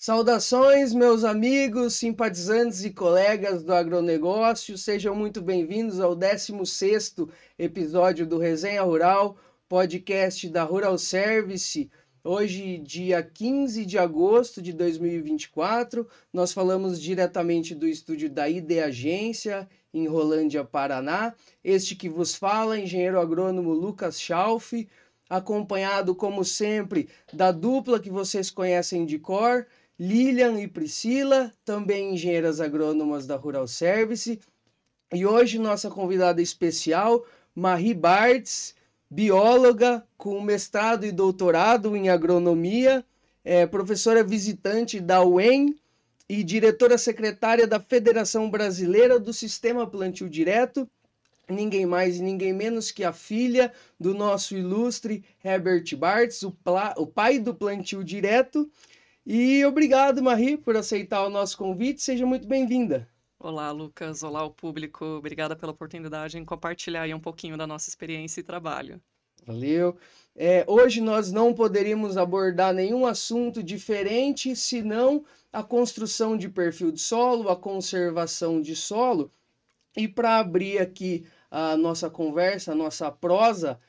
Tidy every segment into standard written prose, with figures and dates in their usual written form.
Saudações, meus amigos, simpatizantes e colegas do agronegócio, sejam muito bem-vindos ao 16º episódio do Resenha Rural, podcast da Rural Service. Hoje, dia 15 de agosto de 2024, nós falamos diretamente do estúdio da ID Agência, em Rolândia, Paraná. Este que vos fala, engenheiro agrônomo Lucas Schalf, acompanhado, como sempre, da dupla que vocês conhecem de cor, Lilian e Priscila, também engenheiras agrônomas da Rural Service. E hoje nossa convidada especial, Marie Bartz, bióloga com mestrado e doutorado em agronomia, professora visitante da UEM e diretora secretária da Federação Brasileira do Sistema Plantio Direto. Ninguém mais e ninguém menos que a filha do nosso ilustre Herbert Bartz, o pai do plantio direto. E obrigado, Marie, por aceitar o nosso convite. Seja muito bem-vinda. Olá, Lucas. Olá, o público. Obrigada pela oportunidade em compartilhar aí um pouquinho da nossa experiência e trabalho. Valeu. Hoje nós não poderíamos abordar nenhum assunto diferente senão a construção de perfil de solo, a conservação de solo. E para abrir aqui a nossa conversa, a nossa prosa,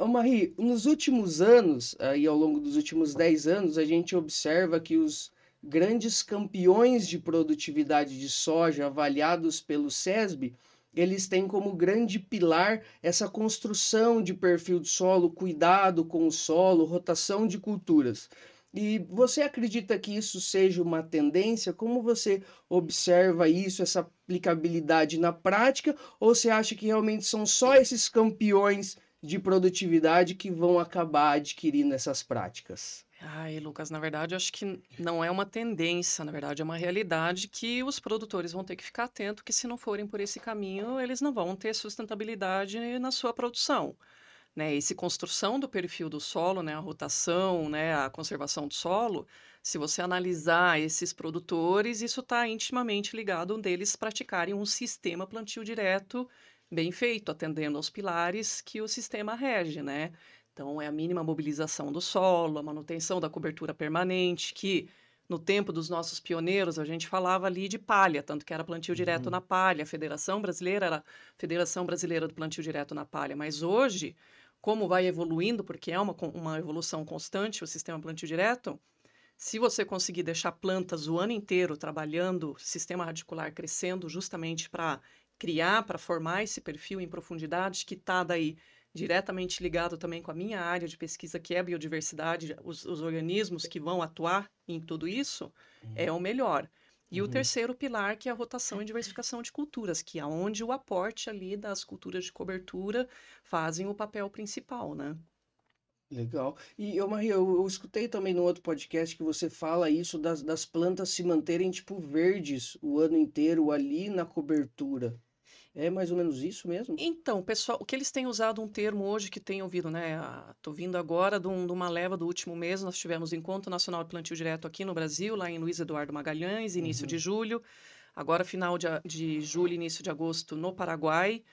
Marie, nos últimos anos, aí ao longo dos últimos 10 anos, a gente observa que os grandes campeões de produtividade de soja avaliados pelo SESB, eles têm como grande pilar essa construção de perfil de solo, cuidado com o solo, rotação de culturas. E você acredita que isso seja uma tendência? Como você observa isso, essa aplicabilidade na prática? Ou você acha que realmente são só esses campeões de produtividade que vão acabar adquirindo essas práticas? Ai, Lucas, na verdade, eu acho que não é uma tendência, na verdade, é uma realidade que os produtores vão ter que ficar atentos, que se não forem por esse caminho, eles não vão ter sustentabilidade na sua produção. Né, essa construção do perfil do solo, né, a rotação, né, a conservação do solo, se você analisar esses produtores, isso está intimamente ligado deles praticarem um sistema plantio direto bem feito, atendendo aos pilares que o sistema rege, né? Então, é a mínima mobilização do solo, a manutenção da cobertura permanente, que no tempo dos nossos pioneiros a gente falava ali de palha, tanto que era plantio direto na palha, a Federação Brasileira era a Federação Brasileira do Plantio Direto na palha, mas hoje, como vai evoluindo, porque é uma evolução constante o sistema plantio direto, se você conseguir deixar plantas o ano inteiro trabalhando, sistema radicular crescendo justamente para criar, para formar esse perfil em profundidade, que está daí diretamente ligado também com a minha área de pesquisa, que é a biodiversidade, os organismos que vão atuar em tudo isso, é o melhor. E o terceiro pilar, que é a rotação e diversificação de culturas, que é onde o aporte ali das culturas de cobertura fazem o papel principal, né? Legal. E, Maria, eu escutei também no outro podcast que você fala isso das plantas se manterem, tipo, verdes o ano inteiro ali na cobertura. É mais ou menos isso mesmo? Então, pessoal, o que eles têm usado um termo hoje que tem ouvido, né? Tô vindo agora de uma leva do último mês, nós tivemos o Encontro Nacional de Plantio Direto aqui no Brasil, lá em Luiz Eduardo Magalhães, início de julho. Agora, final de julho, início de agosto, no Paraguai,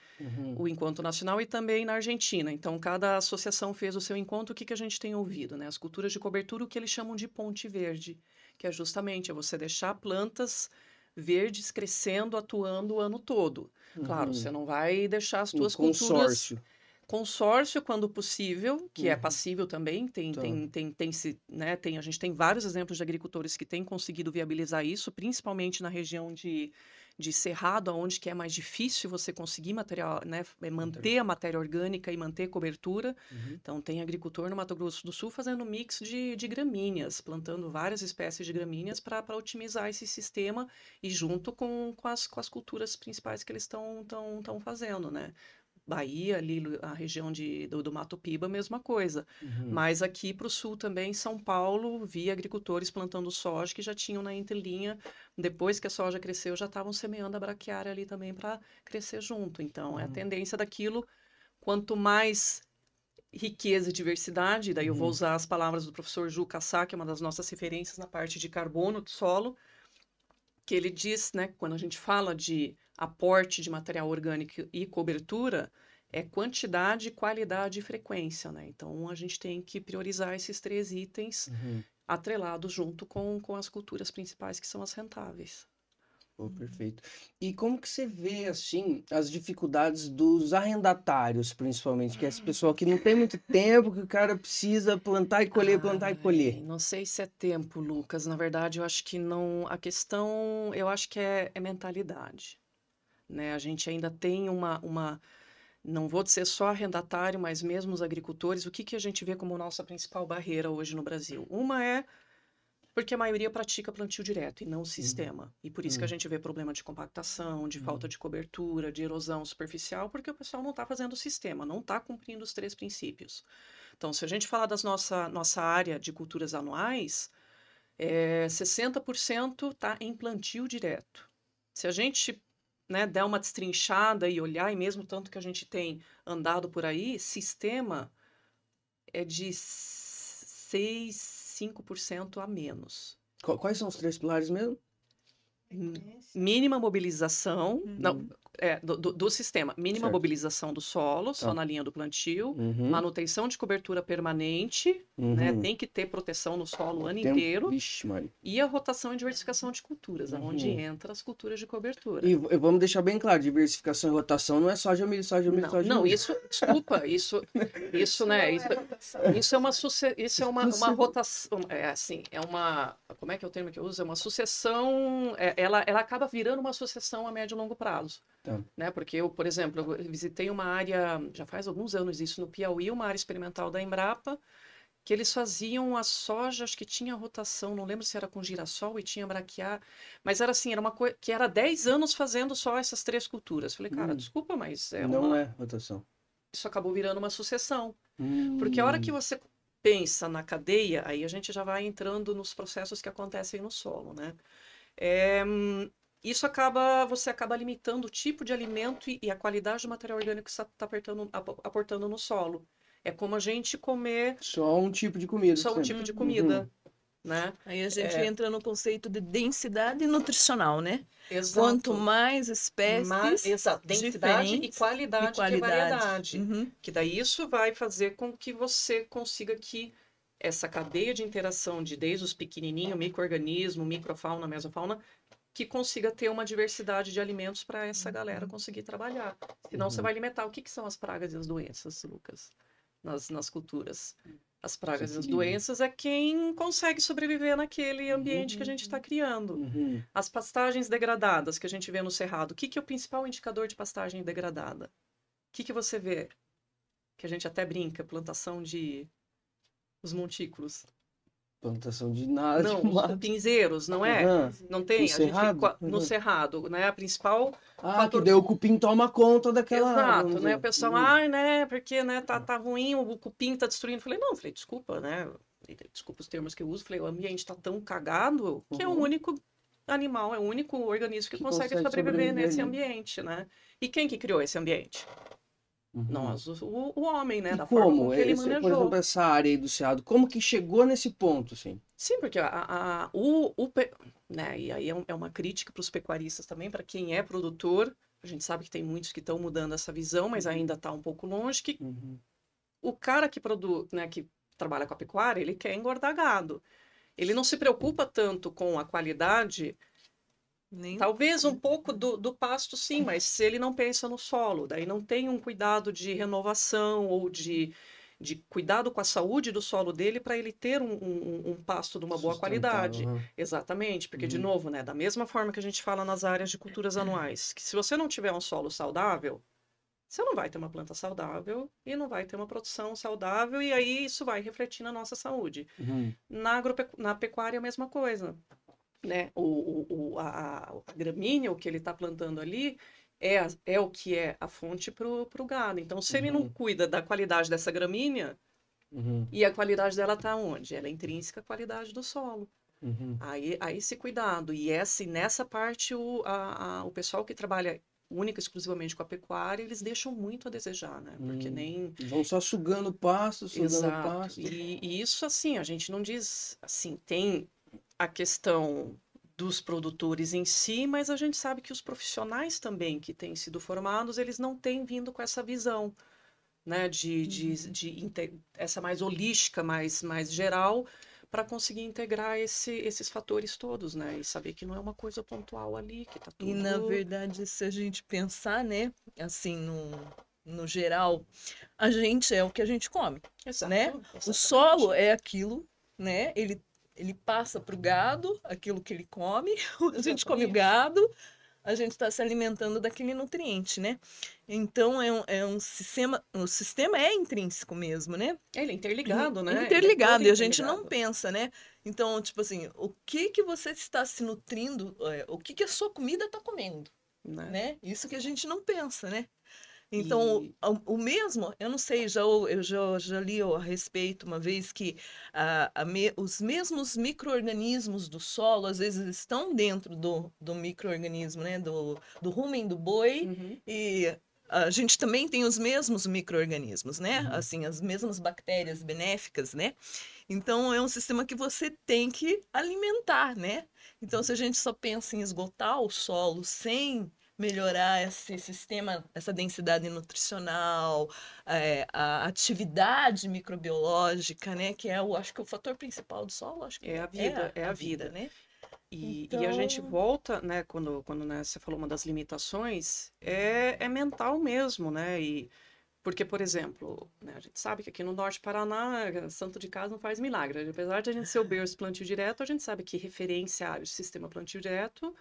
o Encontro Nacional, e também na Argentina. Então, cada associação fez o seu encontro. O que a gente tem ouvido, né? As culturas de cobertura, o que eles chamam de ponte verde, que é justamente você deixar plantas verdes crescendo, atuando o ano todo. Claro, você não vai deixar as tuas culturas... Consórcio, quando possível, que é passível também, a gente tem vários exemplos de agricultores que têm conseguido viabilizar isso, principalmente na região de cerrado, onde que é mais difícil você conseguir material, né, manter a matéria orgânica e manter cobertura. Então, tem agricultor no Mato Grosso do Sul fazendo mix de gramíneas, plantando várias espécies de gramíneas para otimizar esse sistema e junto com as culturas principais que eles estão fazendo, né? Bahia, ali a região do Mato Piba, mesma coisa. Mas aqui para o sul também, São Paulo, vi agricultores plantando soja que já tinham na entrelinha, depois que a soja cresceu, já estavam semeando a braquiária ali também para crescer junto. Então, é a tendência daquilo, quanto mais riqueza e diversidade, daí eu vou usar as palavras do professor Ju Cassá, que é uma das nossas referências na parte de carbono do solo, que ele diz, né, quando a gente fala de aporte de material orgânico e cobertura, é quantidade, qualidade e frequência, né? Então, a gente tem que priorizar esses 3 itens atrelado junto com as culturas principais, que são as rentáveis. Pô, perfeito. E como que você vê, assim, as dificuldades dos arrendatários, principalmente, que é esse pessoal que não tem muito tempo, que o cara precisa plantar e colher. Não sei se é tempo, Lucas. Na verdade, eu acho que não. A questão, eu acho que é mentalidade, né? A gente ainda tem não vou dizer só arrendatário, mas mesmo os agricultores. O que que a gente vê como nossa principal barreira hoje no Brasil? Uma é porque a maioria pratica plantio direto e não sistema. E por isso que a gente vê problema de compactação, de falta de cobertura, de erosão superficial, porque o pessoal não está fazendo o sistema, não está cumprindo os 3 princípios. Então, se a gente falar da nossa área de culturas anuais, 60% está em plantio direto. Se a gente, né, der uma destrinchada e olhar, e mesmo tanto que a gente tem andado por aí, sistema é de 5% a menos. Quais são os 3 pilares mesmo? Mínima mobilização, não, do sistema, mínima Certo. mobilização do solo, só Tá. na linha do plantio, Uhum. manutenção de cobertura permanente, né, tem que ter proteção no solo o ano inteiro, Vixe, Mari. e a rotação e diversificação de culturas, onde entra as culturas de cobertura. E vamos deixar bem claro, diversificação e rotação não é só de milho, Não, isso, desculpa, isso, né, isso é uma rotação, como é que é o termo que eu uso? É uma sucessão, ela acaba virando uma sucessão a médio e longo prazo. Tá. Né? Porque eu, por exemplo, eu visitei uma área, já faz alguns anos isso, no Piauí, uma área experimental da Embrapa, que eles faziam a soja, acho que tinha rotação, não lembro se era com girassol e tinha braquiar, mas era assim, era uma coisa que era 10 anos fazendo só essas 3 culturas. Falei, cara, desculpa, mas não é rotação. Isso acabou virando uma sucessão. Porque a hora que você pensa na cadeia, aí a gente já vai entrando nos processos que acontecem no solo, né? Você acaba limitando o tipo de alimento e a qualidade do material orgânico que você está aportando no solo. É como a gente comer só um tipo de comida. Só um tipo de comida, né? Aí a gente entra no conceito de densidade nutricional, né? Exato. Quanto mais espécies, exato, densidade e qualidade, e variedade. Que daí isso vai fazer com que você consiga que essa cadeia de interação desde os pequenininhos, micro-organismo, microfauna, mesofauna, que consiga ter uma diversidade de alimentos para essa galera conseguir trabalhar. Senão você vai limitar. O que são as pragas e as doenças, Lucas? Nas culturas. As pragas e as doenças é quem consegue sobreviver naquele ambiente que a gente está criando. As pastagens degradadas que a gente vê no cerrado. O que é o principal indicador de pastagem degradada? O que você vê? Que a gente até brinca, plantação de os montículos. Plantação de nada. Não, os cupinzeiros, não é? Não tem? No cerrado, né? A principal... que daí o cupim toma conta daquela... Exato, né? O pessoal, né? Porque, né, tá ruim, o cupim tá destruindo. Falei, desculpa, né? Desculpa os termos que eu uso. Falei, o ambiente tá tão cagado que é o único animal, é o único organismo que consegue sobreviver nesse ambiente, né? E quem que criou esse ambiente? Nós, o homem, né? Da forma que ele manejou. Por exemplo, essa área aí do Cerrado, como que chegou nesse ponto, assim? Sim, porque né, e aí é uma crítica para os pecuaristas também, para quem é produtor. A gente sabe que tem muitos que estão mudando essa visão, mas ainda está um pouco longe, que o cara que produz, né, que trabalha com a pecuária, ele quer engordar gado. Ele não se preocupa tanto com a qualidade... Talvez um pouco do pasto, sim, mas se ele não pensa no solo, daí não tem um cuidado de renovação ou de cuidado com a saúde do solo dele para ele ter um pasto de uma boa qualidade. Exatamente, porque, de novo, né, da mesma forma que a gente fala nas áreas de culturas anuais, que se você não tiver um solo saudável, você não vai ter uma planta saudável e não vai ter uma produção saudável, e aí isso vai refletir na nossa saúde. Na pecuária é a mesma coisa. Né? A gramínea, o que ele está plantando ali, é o que é a fonte para o gado. Então, se ele não cuida da qualidade dessa gramínea, e a qualidade dela está onde? Ela é intrínseca à qualidade do solo. Aí esse cuidado. E nessa parte, o pessoal que trabalha única e exclusivamente com a pecuária, eles deixam muito a desejar, né? Porque nem... Vão só sugando pasto, pasto. E isso, assim, a gente não diz... Assim, tem... a questão dos produtores em si, mas a gente sabe que os profissionais também que têm sido formados, eles não têm vindo com essa visão, né, essa mais holística, mais geral, para conseguir integrar esses fatores todos, né? E saber que não é uma coisa pontual ali, que tá tudo... E na verdade, se a gente pensar, né, assim, no geral, a gente é o que a gente come, Exato, né? O exatamente. solo é aquilo, né? Ele passa para o gado, aquilo que ele come, a gente come o Exatamente. gado, a gente está se alimentando daquele nutriente, né? Então é um sistema, o sistema é intrínseco mesmo, né? Ele é interligado, né? Ele é Interligado, todo e a gente não interligado. pensa, né? Então, tipo assim, o que que você está se nutrindo, o que que a sua comida está comendo, Né? né? Isso que a gente não pensa, né? Então, E o mesmo, eu não sei, eu já li a respeito uma vez que os mesmos micro-organismos do solo, às vezes, estão dentro do micro-organismo, né? Do rumen do boi, uhum, e a gente também tem os mesmos micro-organismos, né? Uhum. Assim, as mesmas bactérias benéficas, né? Então, é um sistema que você tem que alimentar, né? Então, se a gente só pensa em esgotar o solo sem melhorar esse sistema, essa densidade nutricional, a atividade microbiológica, né? Que é, acho que o fator principal do solo, acho que é a é vida, é a a vida, vida. né? E a gente Então, volta, né, quando né, você falou uma das limitações, é mental mesmo, né? E, porque, por exemplo, né, a gente sabe que aqui no Norte do Paraná, santo de casa não faz milagre. Apesar de a gente ser o berço plantio direto, a gente sabe que referência à área de sistema plantio direto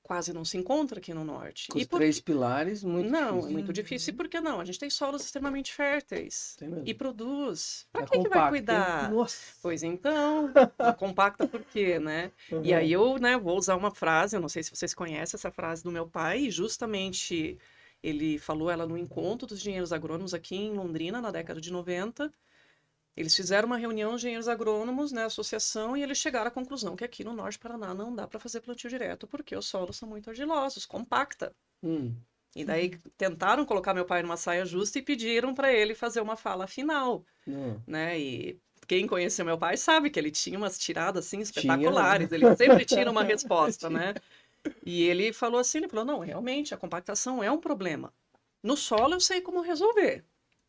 quase não se encontra aqui no Norte. Com E os por 3 pilares, muito Não, é difícil. muito difícil. E uhum, por que não? A gente tem solos extremamente férteis Tem mesmo. e produz. Para A que vai compacta, hein? cuidar? Nossa! Pois então, a compacta por quê, né? E aí Uhum. eu, né, vou usar uma frase, eu não sei se vocês conhecem essa frase do meu pai, e justamente ele falou ela no encontro dos engenheiros agrônomos aqui em Londrina, na década de 90. Eles fizeram uma reunião de engenheiros agrônomos, né, associação, e eles chegaram à conclusão que aqui no Norte do Paraná não dá para fazer plantio direto, porque os solos são muito argilosos, compacta. Hum. E daí tentaram colocar meu pai numa saia justa e pediram para ele fazer uma fala final, Não. né? E quem conheceu meu pai sabe que ele tinha umas tiradas assim Tinha. espetaculares, ele sempre tira uma resposta, né? E ele falou assim, ele falou: "Não, realmente a compactação é um problema. No solo eu sei como resolver,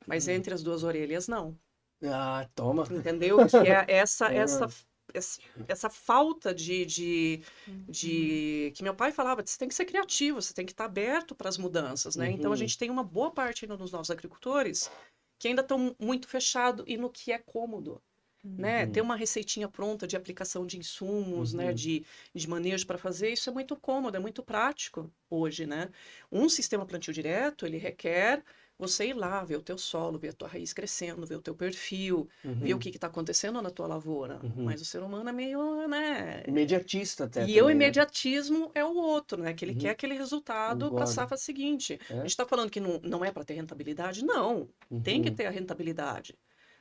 mas entre as duas orelhas não". Ah, toma. Entendeu? Que é Ah, essa falta uhum, que meu pai falava, você tem que ser criativo, você tem que estar aberto para as mudanças, né? Então a uhum, gente tem uma boa parte ainda dos nossos agricultores que ainda estão muito fechados e no que é cômodo, né? Ter uhum, uma receitinha pronta de aplicação de insumos, né? uhum, De manejo para fazer, isso é muito cômodo, é muito prático hoje, né? Um sistema plantio direto, ele requer você ir lá, ver o teu solo, ver a tua raiz crescendo, ver o teu perfil, ver o uhum, que está acontecendo na tua lavoura. uhum. Mas o ser humano é meio, né? Imediatista até E o também, né? imediatismo é o outro, né? Que ele quer Uhum. aquele resultado para a Concordo. safra seguinte. A É? gente está falando que não é para ter rentabilidade? Não, tem que Uhum, ter a rentabilidade.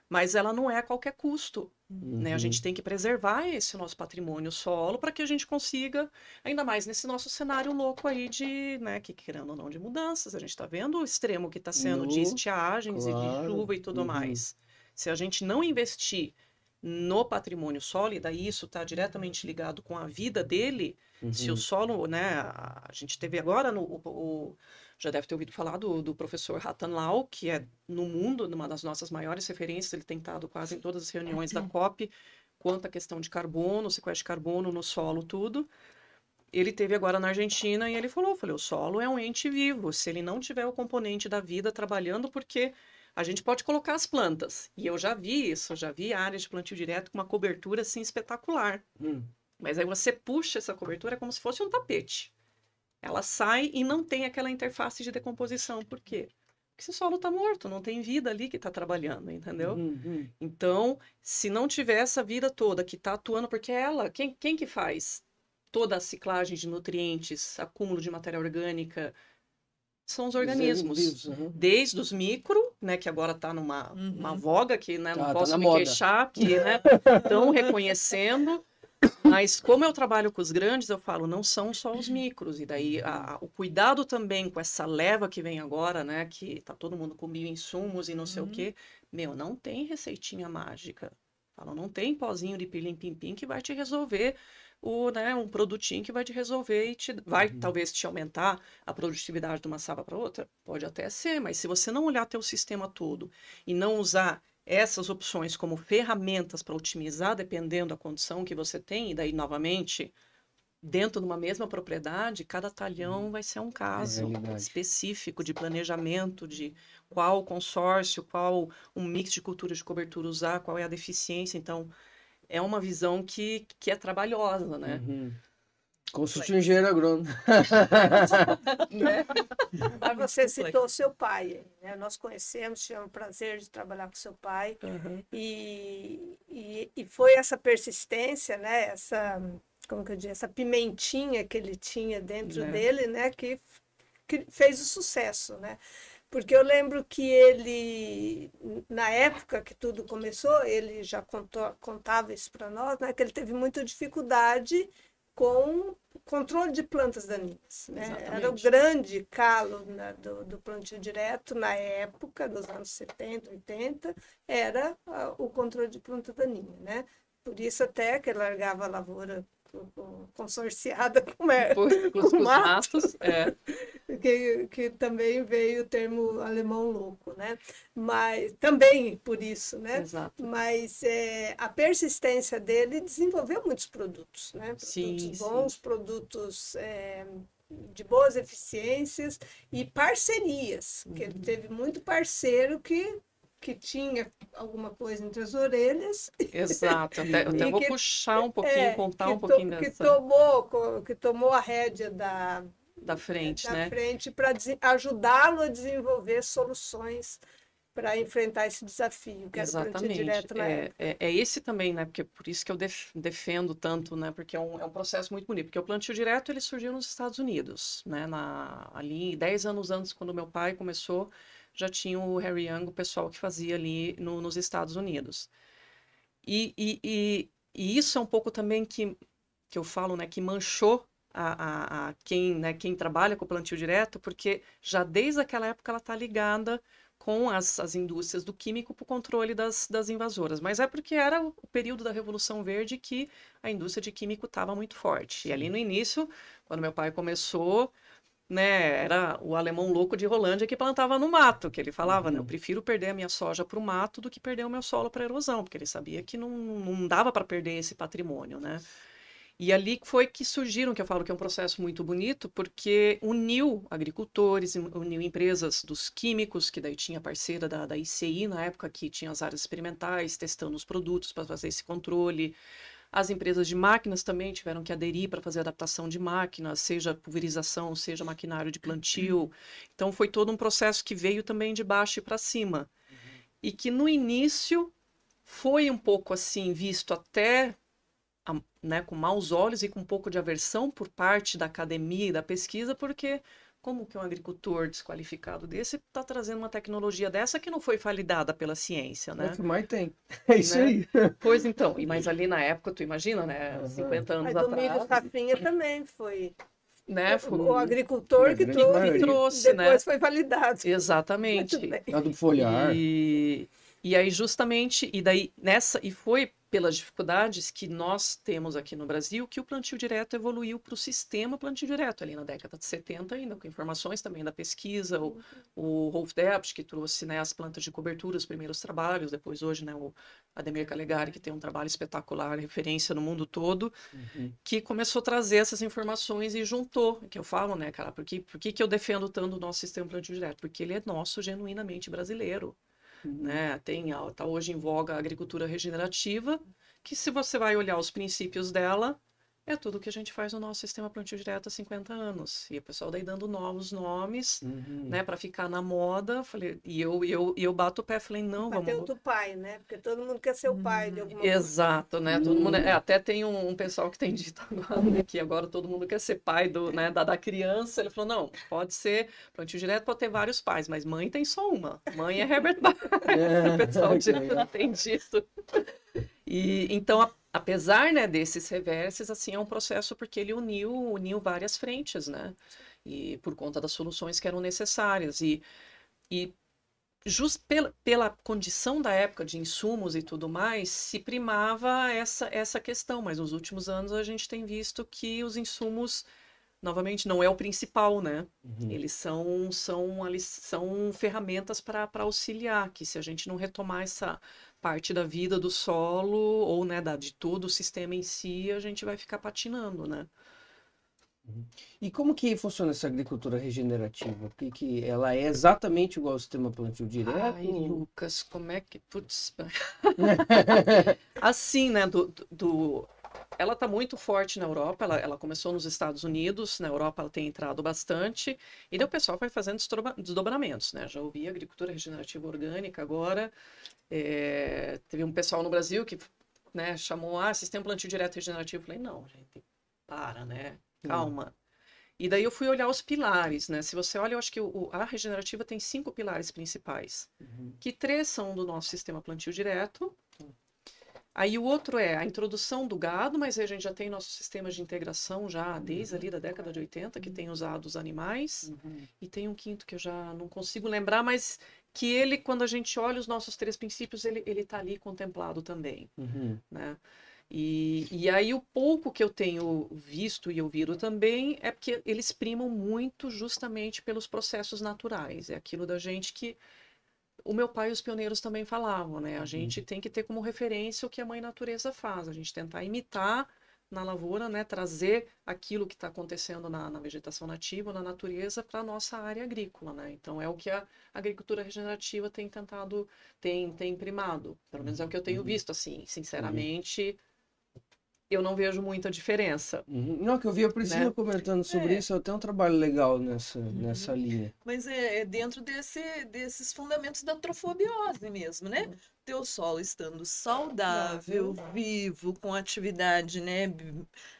Mas ela não é a qualquer custo, né? A uhum, gente tem que preservar esse nosso patrimônio solo para que a gente consiga, ainda mais nesse nosso cenário louco aí de, né, que querendo ou não, de mudanças. A gente está vendo o extremo que está sendo de no, estiagens e de claro. chuva e tudo Uhum, mais. Se a gente não investir no patrimônio solo, e daí isso está diretamente ligado com a vida dele, se o uhum, solo, né, a gente teve agora já deve ter ouvido falar do professor Ratan Lau, que é no mundo, uma das nossas maiores referências, ele tem estado quase em todas as reuniões da COP, quanto à questão de carbono, sequestro de carbono no solo, tudo. Ele teve agora na Argentina e ele falou, o solo é um ente vivo, se ele não tiver o componente da vida trabalhando, porque a gente pode colocar as plantas. E eu já vi isso, já vi áreas de plantio direto com uma cobertura assim espetacular. uhum, Mas aí você puxa essa cobertura como se fosse um tapete. Ela sai e não tem aquela interface de decomposição. Por quê? Porque esse solo está morto, não tem vida ali que está trabalhando, entendeu? uhum, Então, se não tiver essa vida toda que está atuando, porque ela, quem que faz toda a ciclagem de nutrientes, acúmulo de matéria orgânica, são os os seres organismos. vivos, uhum. Desde os micro, né, que agora está numa uma uhum, voga que, né, não Tá posso na me moda. queixar, que, né, estão reconhecendo, mas como eu trabalho com os grandes, eu falo, não são só os micros, e daí o cuidado também com essa leva que vem agora, né, que tá todo mundo com bioinsumos e não sei o uhum, quê, meu, não tem receitinha mágica. Falo, não tem pozinho de pilim-pim-pim que vai te resolver né, um produtinho que vai te resolver e vai Uhum, talvez te aumentar a produtividade de uma safra para outra? Pode até ser, mas se você não olhar teu sistema todo e não usar essas opções como ferramentas para otimizar, dependendo da condição que você tem, e daí, novamente, dentro de uma mesma propriedade, cada talhão vai ser um caso específico de planejamento, de qual consórcio, qual um mix de cultura de cobertura usar, qual é a deficiência. Então, é uma visão que é trabalhosa, né? Consulte um engenheiro agrônomo. Né? Mas você citou seu pai, né? Nós conhecemos, tivemos o prazer de trabalhar com seu pai, e foi essa persistência, né? Como que eu digo, essa pimentinha que ele tinha dentro dele, né? Que fez o sucesso, né? Porque eu lembro que ele, na época que tudo começou, ele já contava isso para nós, né? Que ele teve muita dificuldade com o controle de plantas daninhas, né? Era o grande calo do plantio direto na época, dos anos 70, 80, era o controle de planta daninha, né? Por isso até que ele largava a lavoura consorciada com matos, que também veio o termo alemão louco, né? Mas também por isso, né? Exato. Mas a persistência dele desenvolveu muitos produtos, né? Produtos bons, produtos de boas eficiências e parcerias, que ele teve muito parceiro que tinha alguma coisa entre as orelhas. Exato, até vou puxar um pouquinho, contar um pouquinho dessa... Que tomou a rédea da frente, né? Para ajudá-lo a desenvolver soluções para enfrentar esse desafio, que era o plantio direto na época. É esse também, né? Porque por isso que eu defendo tanto, né? Porque é um processo muito bonito. Porque o plantio direto, ele surgiu nos Estados Unidos, né? Ali, 10 anos antes, quando meu pai começou, já tinha o Harry Young, o pessoal que fazia ali nos Estados Unidos. E isso é um pouco também que eu falo, né? Que manchou quem trabalha com o plantio direto, porque já desde aquela época ela está ligada com as indústrias do químico para o controle das invasoras. Mas é porque era o período da Revolução Verde que a indústria de químico estava muito forte. E ali no início, quando meu pai começou, né, era o alemão louco de Rolândia que plantava no mato, que ele falava, né, eu prefiro perder a minha soja para o mato do que perder o meu solo para a erosão, porque ele sabia que não dava para perder esse patrimônio, né? E ali foi que surgiram, que eu falo que é um processo muito bonito, porque uniu agricultores, uniu empresas dos químicos, que daí tinha parceira da ICI na época, que tinha as áreas experimentais, testando os produtos para fazer esse controle. As empresas de máquinas também tiveram que aderir para fazer adaptação de máquinas, seja pulverização, seja maquinário de plantio. Então foi todo um processo que veio também de baixo para cima. E que no início foi um pouco assim, visto até... né, com maus olhos e com um pouco de aversão por parte da academia e da pesquisa, porque como que um agricultor desqualificado desse está trazendo uma tecnologia dessa que não foi validada pela ciência, né? É o que mais tem. É isso aí. Pois então, mas ali na época, tu imagina, né, 50 anos atrás... Mas o milho safrinha também foi... Né, o agricultor que trouxe, depois né? foi validado. Exatamente. A do foliar. E aí justamente, e foi pelas dificuldades que nós temos aqui no Brasil que o plantio direto evoluiu para o sistema plantio direto, ali na década de 70 ainda, com informações também da pesquisa, o Rolf Debs, que trouxe, né, as plantas de cobertura, os primeiros trabalhos, depois hoje, né, o Ademir Calegari, que tem um trabalho espetacular, referência no mundo todo, que começou a trazer essas informações e juntou, que eu falo, né, cara, por que eu defendo tanto o nosso sistema plantio direto? Porque ele é nosso, genuinamente brasileiro. Né? Tá hoje em voga a agricultura regenerativa, que se você vai olhar os princípios dela, é tudo que a gente faz no nosso sistema plantio direto há 50 anos. E o pessoal daí dando novos nomes, né, para ficar na moda. Falei, e eu bato o pé, falei, não, vamos... Bateu do pai, né? Porque todo mundo quer ser o pai de alguma coisa. Exato, né? Todo mundo, até tem um pessoal que tem dito agora, né, que agora todo mundo quer ser pai da criança. Ele falou, não, pode ser, plantio direto pode ter vários pais, mas mãe tem só uma. Mãe é Herbert Bayer. O pessoal já tem dito. E então, apesar, né, desses reverses, assim, é um processo porque ele uniu várias frentes, né? E por conta das soluções que eram necessárias. E justo pela condição da época de insumos e tudo mais, se primava essa questão. Mas nos últimos anos a gente tem visto que os insumos novamente, não é o principal, né? Eles são ferramentas para auxiliar, que se a gente não retomar essa parte da vida do solo, ou, né, de todo o sistema em si, a gente vai ficar patinando, né? E como que funciona essa agricultura regenerativa? Que ela é exatamente igual ao sistema plantio direto? Ai, Lucas, como é que... Putz. Assim, né, ela está muito forte na Europa, ela começou nos Estados Unidos, na Europa ela tem entrado bastante, e daí o pessoal vai fazendo desdobramentos, né? Já ouvi agricultura regenerativa orgânica agora, teve um pessoal no Brasil que, né, chamou, sistema plantio direto regenerativo. Eu falei, não, gente, para, né? Calma. E daí eu fui olhar os pilares, né? Se você olha, eu acho que a regenerativa tem 5 pilares principais, que 3 são do nosso sistema plantio direto. Aí o outro é a introdução do gado, mas aí a gente já tem nossos sistemas de integração já desde ali da década de 80, que tem usado os animais. E tem um quinto que eu já não consigo lembrar, mas que ele, quando a gente olha os nossos 3 princípios, ele está ali contemplado também, né? E aí o pouco que eu tenho visto e ouvido também é porque eles primam muito justamente pelos processos naturais. É aquilo da gente que o meu pai e os pioneiros também falavam, né? A gente tem que ter como referência o que a mãe natureza faz. A gente tentar imitar na lavoura, né? Trazer aquilo que está acontecendo na vegetação nativa, na natureza, para a nossa área agrícola, né? Então é o que a agricultura regenerativa tem tentado, tem primado. Pelo menos é o que eu tenho visto, assim, sinceramente... eu não vejo muita diferença. Não, que eu vi a Priscila comentando sobre isso, tem um trabalho legal nessa linha. Mas é dentro desses fundamentos da trofobiose mesmo, né? Teu solo estando saudável, vivo, com atividade, né,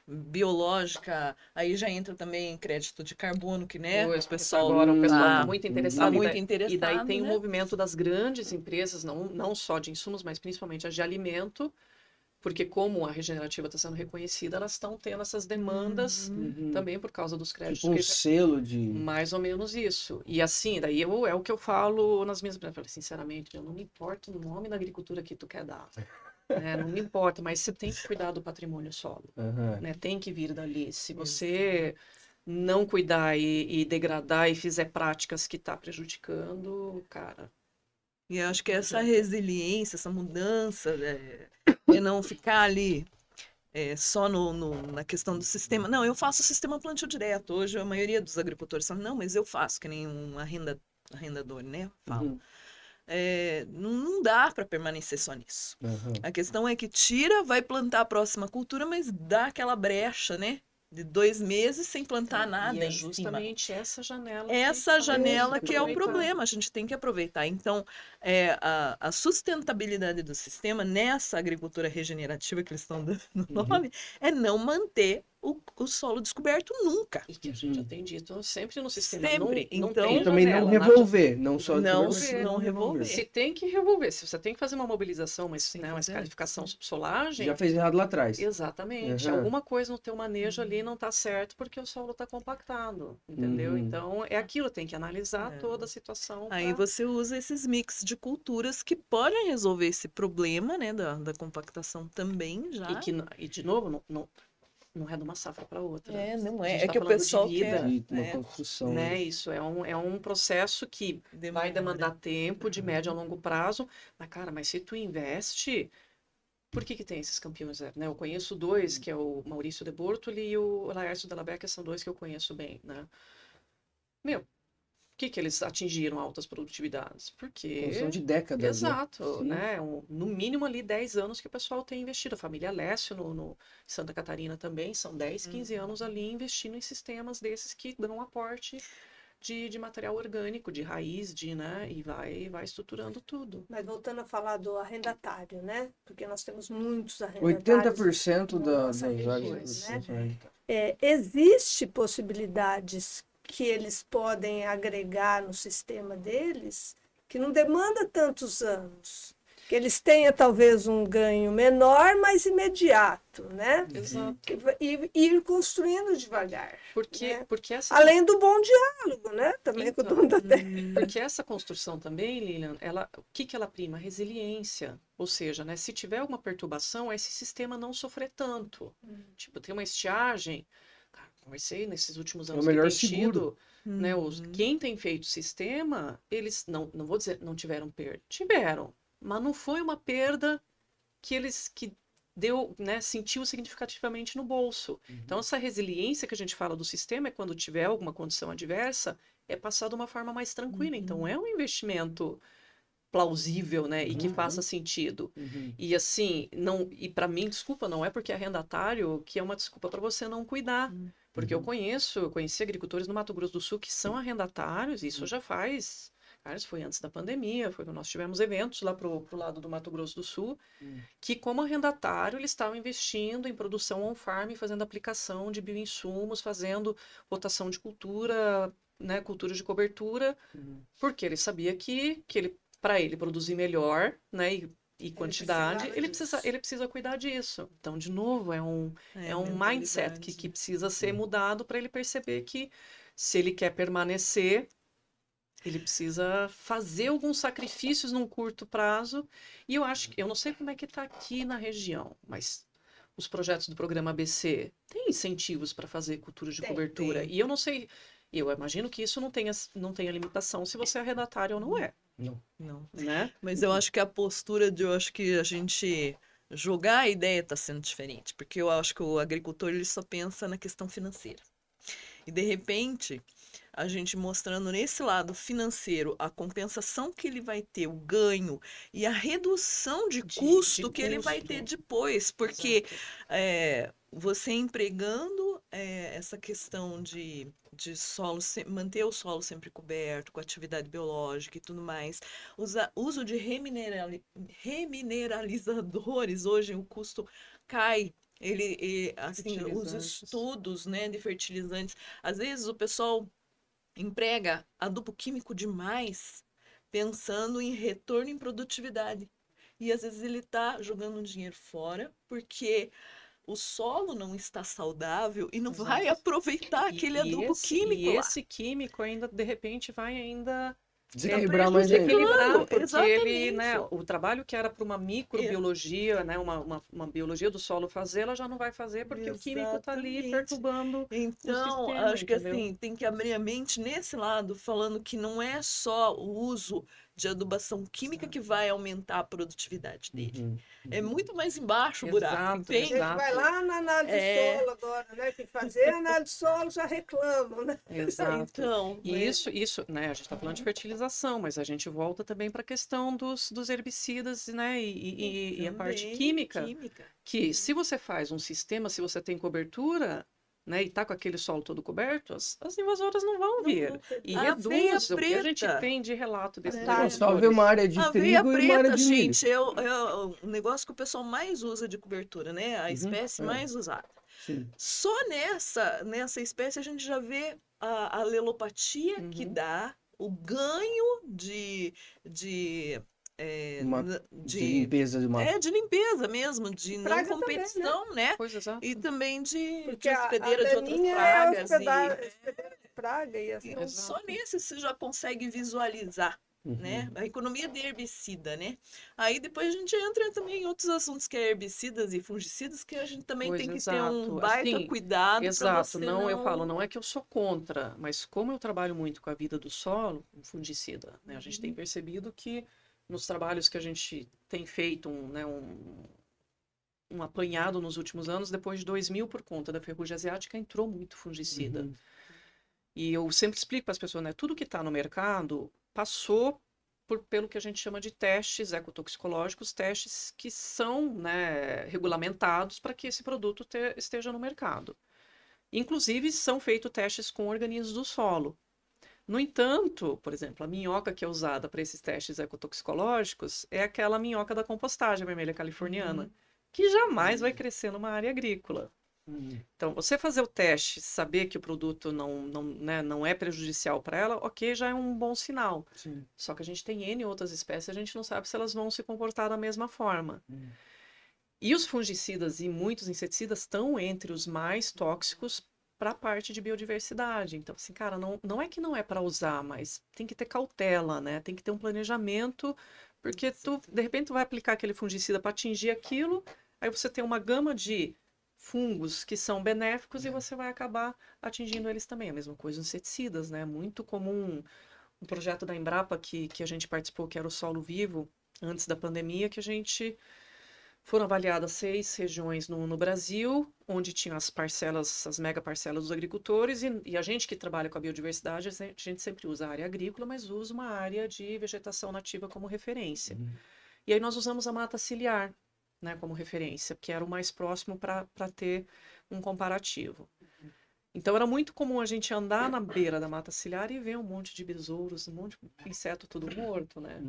biológica, aí já entra também crédito de carbono, que, né, o pessoal está muito interessado. Muito interessado, e daí tem né? o movimento das grandes empresas, não só de insumos, mas principalmente as de alimento, porque como a regenerativa está sendo reconhecida, elas estão tendo essas demandas também por causa dos créditos. Tipo um selo de... Mais ou menos isso. E assim, daí é o que eu falo nas minhas... Eu falei, sinceramente, eu não me importa o nome da agricultura que tu quer dar. Não me importa, mas você tem que cuidar do patrimônio solo. Né? Tem que vir dali. Se você não cuidar e degradar e fizer práticas que está prejudicando, cara... E eu acho que essa resiliência, essa mudança, e não ficar ali só na questão do sistema. Não, eu faço o sistema plantio direto. Hoje a maioria dos agricultores falam, não, mas eu faço, que nem um arrendador, né? Fala. Não dá para permanecer só nisso. A questão é que tira, vai plantar a próxima cultura, mas dá aquela brecha, né? De 2 meses sem plantar nada. E é justamente cima. Essa janela. Essa janela que é o problema, a gente tem que aproveitar. Então, a sustentabilidade do sistema nessa agricultura regenerativa que eles estão dando no nome é não manter o solo descoberto nunca. E que a gente já tem dito sempre no sistema. Sempre. Não tem e também não revolver, não só não revolver. Se tem que revolver, se você tem que fazer uma mobilização, uma escarificação subsolagem... Já fez errado lá atrás. Exatamente. Alguma coisa no teu manejo ali não está certo porque o solo está compactado, entendeu? Então, é aquilo, tem que analisar toda a situação. Aí você usa esses mix de culturas que podem resolver esse problema, né, da compactação também já. E de novo, não é de uma safra para outra. Não é. É que o pessoal quer uma construção. Né? Isso é um processo que vai demandar tempo, de médio a longo prazo. Mas se tu investe, por que tem esses campeões? Né? Eu conheço 2, que é o Maurício de Bortoli e o Laércio Della Becca, são 2 que eu conheço bem, né? Por que eles atingiram altas produtividades? Porque... São de décadas. Exato, né? No mínimo ali 10 anos que o pessoal tem investido. A família Lécio no Santa Catarina também, são 10, 15 anos ali investindo em sistemas desses que dão aporte de material orgânico, de raiz, né? E vai estruturando tudo. Mas voltando a falar do arrendatário, né? Porque nós temos muitos arrendatários. 80% das áreas, né? Existe possibilidades que eles podem agregar no sistema deles, que não demanda tantos anos. Que eles tenham talvez um ganho menor, mas imediato, né? Exato. E ir construindo devagar. Porque além do bom diálogo, né? Também com o dono da terra. Porque essa construção também, Lilian, o que ela prima? Resiliência. Ou seja, né, se tiver alguma perturbação, esse sistema não sofrer tanto. Tipo, tem uma estiagem... conversei nesses últimos É o anos melhor que tem seguro. tido, né, quem tem feito sistema, eles, não vou dizer, não tiveram perda. Tiveram, mas não foi uma perda que deu, né, sentiu significativamente no bolso. Então, essa resiliência que a gente fala do sistema é quando tiver alguma condição adversa, é passar de uma forma mais tranquila. Então, é um investimento plausível, né, e que faça sentido. E assim, não, e para mim, desculpa, não é porque é arrendatário que é uma desculpa para você não cuidar. Porque eu conheci agricultores no Mato Grosso do Sul que são arrendatários, e isso já faz, cara, isso foi antes da pandemia, foi quando nós tivemos eventos lá pro lado do Mato Grosso do Sul, que como arrendatário eles estavam investindo em produção on-farm, fazendo aplicação de bioinsumos, fazendo rotação de cultura, né, cultura de cobertura, porque ele sabia que ele, para ele produzir melhor, né, e quantidade, ele precisa cuidar disso. Então, de novo, é um mindset que precisa ser mudado para ele perceber que se ele quer permanecer, ele precisa fazer alguns sacrifícios num curto prazo. E eu acho que, eu não sei como é que está aqui na região, mas os projetos do programa ABC têm incentivos para fazer cultura de cobertura. Tem. E eu não sei, eu imagino que isso não tenha limitação se você é arrendatário ou não é. Não. Né? Mas eu acho que a postura eu acho que a gente jogar a ideia está sendo diferente, porque eu acho que o agricultor ele só pensa na questão financeira. E de repente, a gente mostrando nesse lado financeiro a compensação que ele vai ter, o ganho e a redução de custo que ele vai ter depois, porque você empregando essa questão de solo, manter o solo sempre coberto, com atividade biológica e tudo mais, uso de remineralizadores, hoje o custo cai. Assim, os estudos, né, de fertilizantes, às vezes o pessoal emprega adubo químico demais, pensando em retorno em produtividade. E às vezes ele está jogando um dinheiro fora, porque o solo não está saudável e não vai aproveitar aquele adubo químico e lá. esse químico ainda, de repente, vai ainda Desequilibrar mais ainda. desequilibrar, porque exatamente. ele, né, o trabalho que era para uma microbiologia, né, uma biologia do solo fazer, ela já não vai fazer, porque o químico está ali Exatamente. perturbando Então, o sistema, acho que entendeu? assim, tem que abrir a mente nesse lado, falando que não é só o uso de adubação química que vai aumentar a produtividade dele. É muito mais embaixo o buraco, entende? A gente vai lá na análise de solo agora, né? Que fazer análise de solo já reclamam, né? Exato. Então, E isso, né, a gente está falando de fertilização, mas a gente volta também para a questão dos herbicidas, né, e a parte química, que se você faz um sistema, se você tem cobertura, né, e tá com aquele solo todo coberto, as invasoras não vão vir. E reduz o que a gente tem de relato desse Só ver uma área de trigo e uma área de milho. gente, é o negócio que o pessoal mais usa de cobertura, né? A espécie mais usada. Sim. Só nessa espécie a gente já vê a alelopatia que dá, o ganho de limpeza de mato. de limpeza mesmo, de não praga competição, também, né? Coisa exata. E também de Porque hospedeira de outras laninha pragas. é hospedeira de praga e assim. Então, só nesse você já consegue visualizar, né? A economia de herbicida, né? Aí depois a gente entra também em outros assuntos que é herbicidas e fungicidas, que a gente também tem que ter um baita Assim, cuidado para você não, eu falo, não é que eu sou contra, mas como eu trabalho muito com a vida do solo, um fungicida, né? A gente tem percebido que nos trabalhos que a gente tem feito, um apanhado nos últimos anos, depois de 2000, por conta da ferrugem asiática, entrou muito fungicida. E eu sempre explico para as pessoas, né? Tudo que está no mercado passou pelo que a gente chama de testes ecotoxicológicos, testes que são, né, regulamentados para que esse produto esteja no mercado. Inclusive, são feitos testes com organismos do solo. No entanto, por exemplo, a minhoca que é usada para esses testes ecotoxicológicos é aquela minhoca da compostagem vermelha californiana, que jamais vai crescer numa área agrícola. Então, você fazer o teste, saber que o produto não é prejudicial para ela, ok, já é um bom sinal. Sim. Só que a gente tem N outras espécies, a gente não sabe se elas vão se comportar da mesma forma. E os fungicidas e muitos inseticidas estão entre os mais tóxicos para a parte de biodiversidade. Então, assim, cara, não é que não é para usar, mas tem que ter cautela, né? Tem que ter um planejamento, porque de repente, tu vai aplicar aquele fungicida para atingir aquilo, aí você tem uma gama de fungos que são benéficos e você vai acabar atingindo eles também. A mesma coisa os inseticidas, né? Muito comum um projeto da Embrapa que a gente participou, que era o Solo Vivo, antes da pandemia, que a gente foram avaliadas 6 regiões no Brasil, onde tinham as parcelas, as mega parcelas dos agricultores, e a gente que trabalha com a biodiversidade, a gente sempre usa a área agrícola, mas usa uma área de vegetação nativa como referência. E aí nós usamos a mata ciliar, né, como referência, que era o mais próximo para ter um comparativo. Então era muito comum a gente andar na beira da mata ciliar e ver um monte de besouros, um monte de inseto tudo morto, né?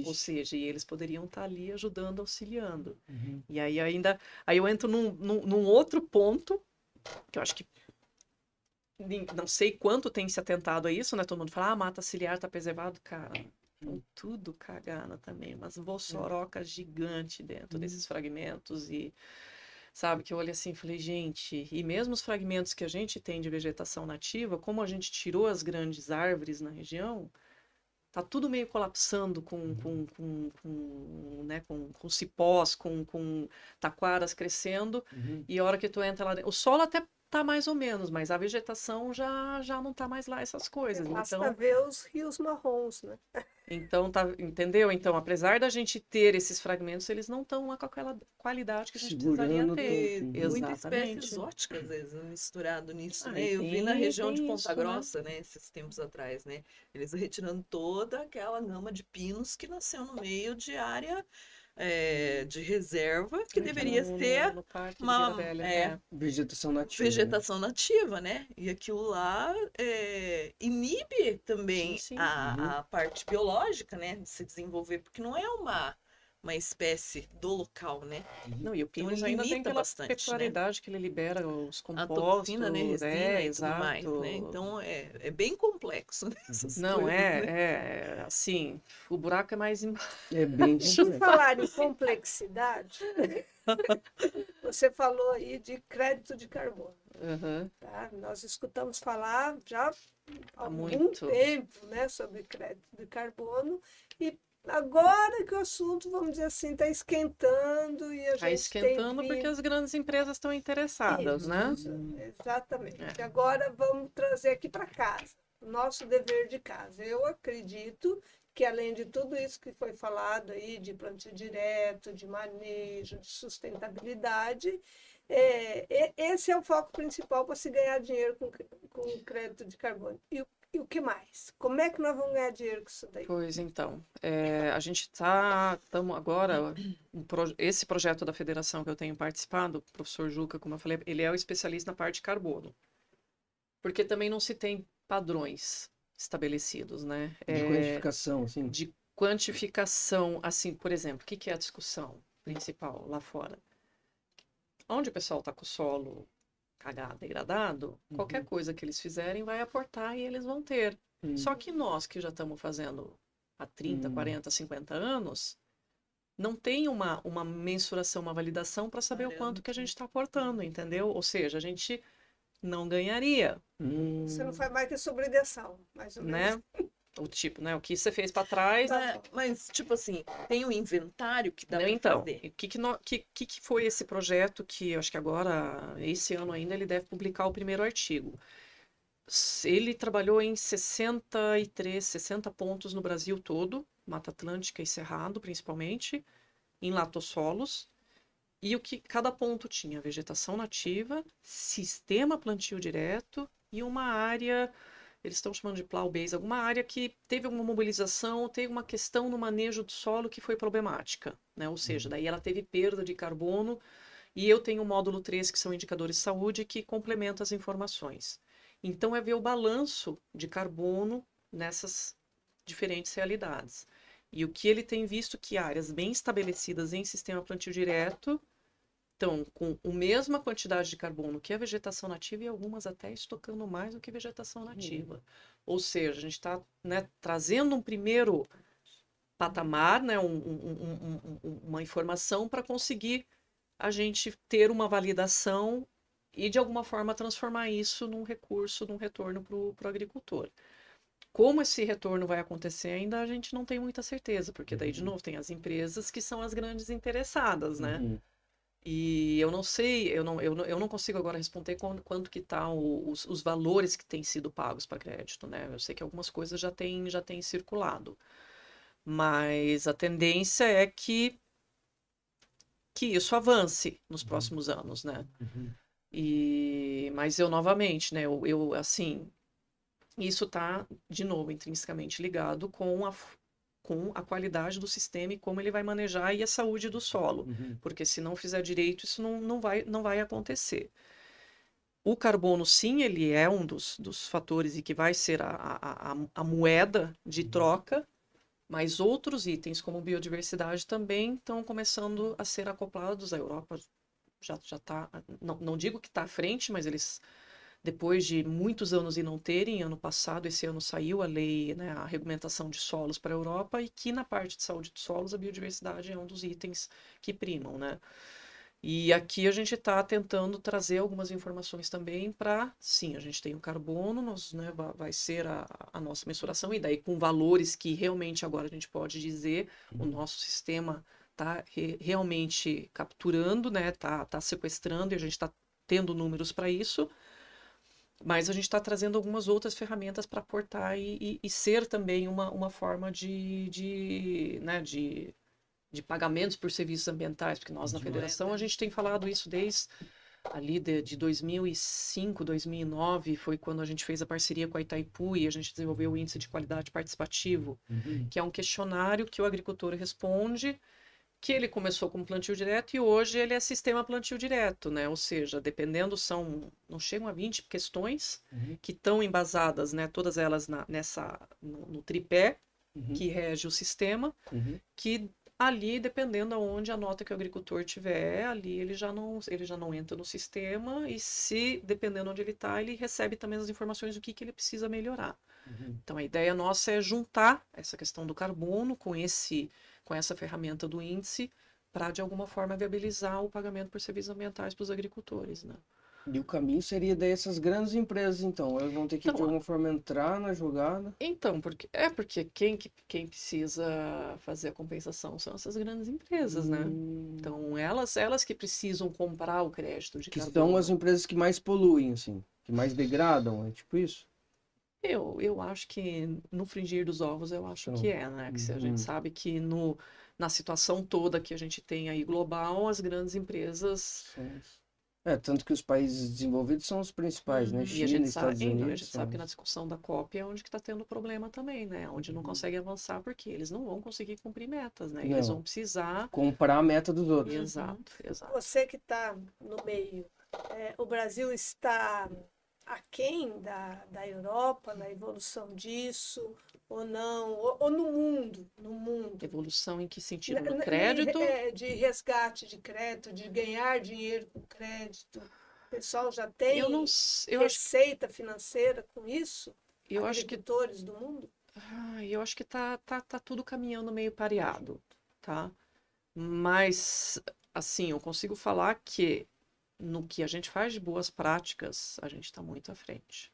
Ou seja, e eles poderiam estar ali ajudando, auxiliando. E aí aí eu entro num outro ponto, que eu acho que não sei quanto tem se atentado a isso, né? Todo mundo fala, a mata ciliar está preservado, cara. Então, tudo cagada também, mas bossoroca gigante dentro desses fragmentos e sabe, que eu olhei assim e falei, gente, e mesmo os fragmentos que a gente tem de vegetação nativa, como a gente tirou as grandes árvores na região, tá tudo meio colapsando né, com cipós, com taquaras crescendo, e a hora que tu entra lá dentro, o solo até tá mais ou menos, mas a vegetação já não tá mais lá, essas coisas. Basta Então, ver os rios marrons, né? então, entendeu? Então, apesar da gente ter esses fragmentos, eles não estão lá com aquela qualidade que a gente precisaria ter. Muita espécie Exatamente. exótica, às vezes, misturado nisso, Ah, né? e Eu vi na região de tem Ponta isso, Grossa, né, esses tempos atrás, né? Eles retirando toda aquela gama de pinos que nasceu no meio de área de reserva, que deveria ser no Parque de uma Vila Velha, Vegetação nativa. vegetação nativa, né? E aquilo lá inibe também Sim, sim. a parte biológica, né? De se desenvolver, porque não é uma espécie do local, né? Não, e o Pinus Então, ainda tem limita aquela bastante, né? peculiaridade que ele libera os A compostos, toxina, né? Resina e tudo exato. mais, né? Então, é bem complexo, né? Essas Não, coisas, né? assim, o buraco é mais É bem Por complexo. falar em complexidade, você falou aí de crédito de carbono. Uhum. Tá? Nós escutamos falar já há algum muito. tempo, né, sobre crédito de carbono, e agora que o assunto, vamos dizer assim, está esquentando e a Está gente esquentando tem porque vindo... as grandes empresas estão interessadas, né? Isso, exatamente. Agora vamos trazer aqui para casa, o nosso dever de casa. Eu acredito que, além de tudo isso que foi falado aí, de plantio direto, de manejo, de sustentabilidade, esse é o foco principal para se ganhar dinheiro com crédito de carbono. E o que mais? Como é que nós vamos ganhar dinheiro com isso daí? Pois então, a gente estamos agora, esse projeto da federação que eu tenho participado, o professor Juca, como eu falei, ele é o especialista na parte de carbono, porque também não se tem padrões estabelecidos, né? De quantificação, assim. De quantificação, assim, por exemplo, o que é a discussão principal lá fora? Onde o pessoal está com o solo cagado, degradado, qualquer coisa que eles fizerem vai aportar e eles vão ter. Só que nós que já estamos fazendo há 30, 40, 50 anos, não tem uma mensuração, uma validação para saber o quanto que a gente está aportando, entendeu? Ou seja, a gente não ganharia. Você não faz mais que sobrigação, mais ou menos. Né? O tipo, né? O que você fez para trás. Mas, tipo assim, tem um inventário que dá para Então, fazer. o que foi esse projeto que eu acho que agora, esse ano ainda, ele deve publicar o primeiro artigo. Ele trabalhou em 60 pontos no Brasil todo, Mata Atlântica e Cerrado, principalmente, em latossolos. E o que cada ponto tinha? Vegetação nativa, sistema plantio direto e uma área, eles estão chamando de plow-base, alguma área que teve alguma mobilização, teve uma questão no manejo do solo que foi problemática, né? Ou seja, daí ela teve perda de carbono, e eu tenho o módulo 3, que são indicadores de saúde, que complementa as informações. Então, é ver o balanço de carbono nessas diferentes realidades. E o que ele tem visto que áreas bem estabelecidas em sistema plantio direto estão com a mesma quantidade de carbono que a vegetação nativa e algumas até estocando mais do que vegetação nativa. Ou seja, a gente está, né, trazendo um primeiro patamar, né, uma informação para conseguir a gente ter uma validação e, de alguma forma, transformar isso num recurso, num retorno para o agricultor. Como esse retorno vai acontecer ainda, a gente não tem muita certeza, porque daí, de novo, tem as empresas que são as grandes interessadas, né? E eu não sei, eu não consigo agora responder quanto que tá os valores que têm sido pagos para crédito, né? Eu sei que algumas coisas já têm circulado, mas a tendência é que isso avance nos próximos anos, né? Mas eu novamente, né? Assim, isso está de novo intrinsecamente ligado com a qualidade do sistema e como ele vai manejar e a saúde do solo. Porque se não fizer direito, isso não vai acontecer. O carbono, sim, ele é um dos fatores e que vai ser a moeda de troca, mas outros itens, como biodiversidade, também estão começando a ser acoplados. A Europa já está, não digo que está à frente, mas eles... Depois de muitos anos e não terem, esse ano saiu a lei, né, a regulamentação de solos para a Europa, e que na parte de saúde dos solos a biodiversidade é um dos itens que primam, né? E aqui a gente está tentando trazer algumas informações também para, sim, a gente tem o carbono, né, vai ser a nossa mensuração, e daí com valores que realmente agora a gente pode dizer, o nosso sistema está realmente capturando, né, tá sequestrando, e a gente está tendo números para isso. Mas a gente está trazendo algumas outras ferramentas para aportar e ser também uma forma de pagamentos por serviços ambientais, porque nós na federação a gente tem falado isso desde ali de 2005, 2009, foi quando a gente fez a parceria com a Itaipu e a gente desenvolveu o Índice de Qualidade Participativo, que é um questionário que o agricultor responde, que ele começou com plantio direto e hoje ele é sistema plantio direto, né? Ou seja, dependendo, não chegam a 20 questões que estão embasadas, né? Todas elas no tripé que rege o sistema, que ali, dependendo aonde a nota que o agricultor tiver, ali ele já não entra no sistema, e se, dependendo onde ele está, ele recebe também as informações do que ele precisa melhorar. Então, a ideia nossa é juntar essa questão do carbono com essa ferramenta do índice para, de alguma forma, viabilizar o pagamento por serviços ambientais para os agricultores, né? E o caminho seria dessas grandes empresas, então? Elas vão ter que, de alguma forma, entrar na jogada? Então, porque quem precisa fazer a compensação são essas grandes empresas, né? Então, elas que precisam comprar o crédito de carbono. Que são as empresas que mais poluem, assim, que mais degradam, é tipo isso? Eu acho que no frigir dos ovos, eu acho que é, né? Que a gente sabe que na situação toda que a gente tem aí global, as grandes empresas... Tanto que os países desenvolvidos são os principais, né? China, Estados Unidos. A gente sabe que na discussão da COP é onde que está tendo problema também, né? Onde não consegue avançar porque eles não vão conseguir cumprir metas, né? Eles vão precisar... comprar a meta dos outros. Exato. Você que está no meio, o Brasil está aquém da Europa na evolução disso, ou não? Ou no mundo? Evolução em que sentido? No crédito? De resgate de crédito, de ganhar dinheiro com crédito. O pessoal já tem receita financeira com isso? Agricultores do mundo? Eu acho que tá tudo caminhando meio pareado, tá? Mas, assim, eu consigo falar que no que a gente faz de boas práticas, a gente está muito à frente,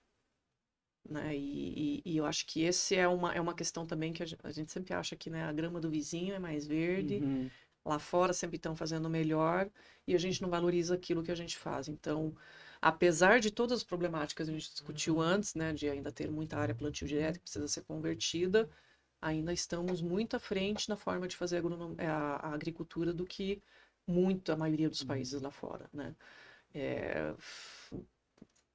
né? E eu acho que esse é uma questão também que a gente sempre acha que, né, a grama do vizinho é mais verde, lá fora sempre estão fazendo melhor, e a gente não valoriza aquilo que a gente faz. Então, apesar de todas as problemáticas que a gente discutiu antes, né, de ainda ter muita área plantio direto que precisa ser convertida, ainda estamos muito à frente na forma de fazer a agricultura do que a maioria dos países lá fora, né?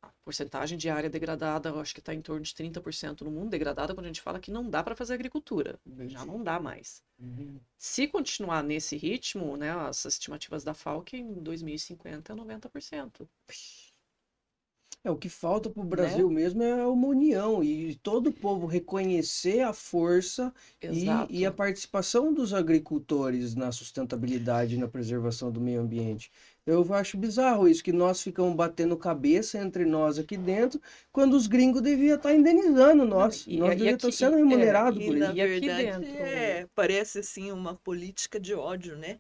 A porcentagem de área degradada, eu acho que está em torno de 30% no mundo. Degradada quando a gente fala que não dá para fazer agricultura, já não dá mais. Se continuar nesse ritmo, né, as estimativas da FAO que em 2050 é 90%. O que falta para o Brasil mesmo é uma união e todo o povo reconhecer a força e a participação dos agricultores na sustentabilidade e na preservação do meio ambiente. Eu acho bizarro isso, que nós ficamos batendo cabeça entre nós aqui dentro, quando os gringos deviam estar indenizando nós. Nós devíamos estar sendo remunerados por isso. Na verdade, parece assim uma política de ódio, né?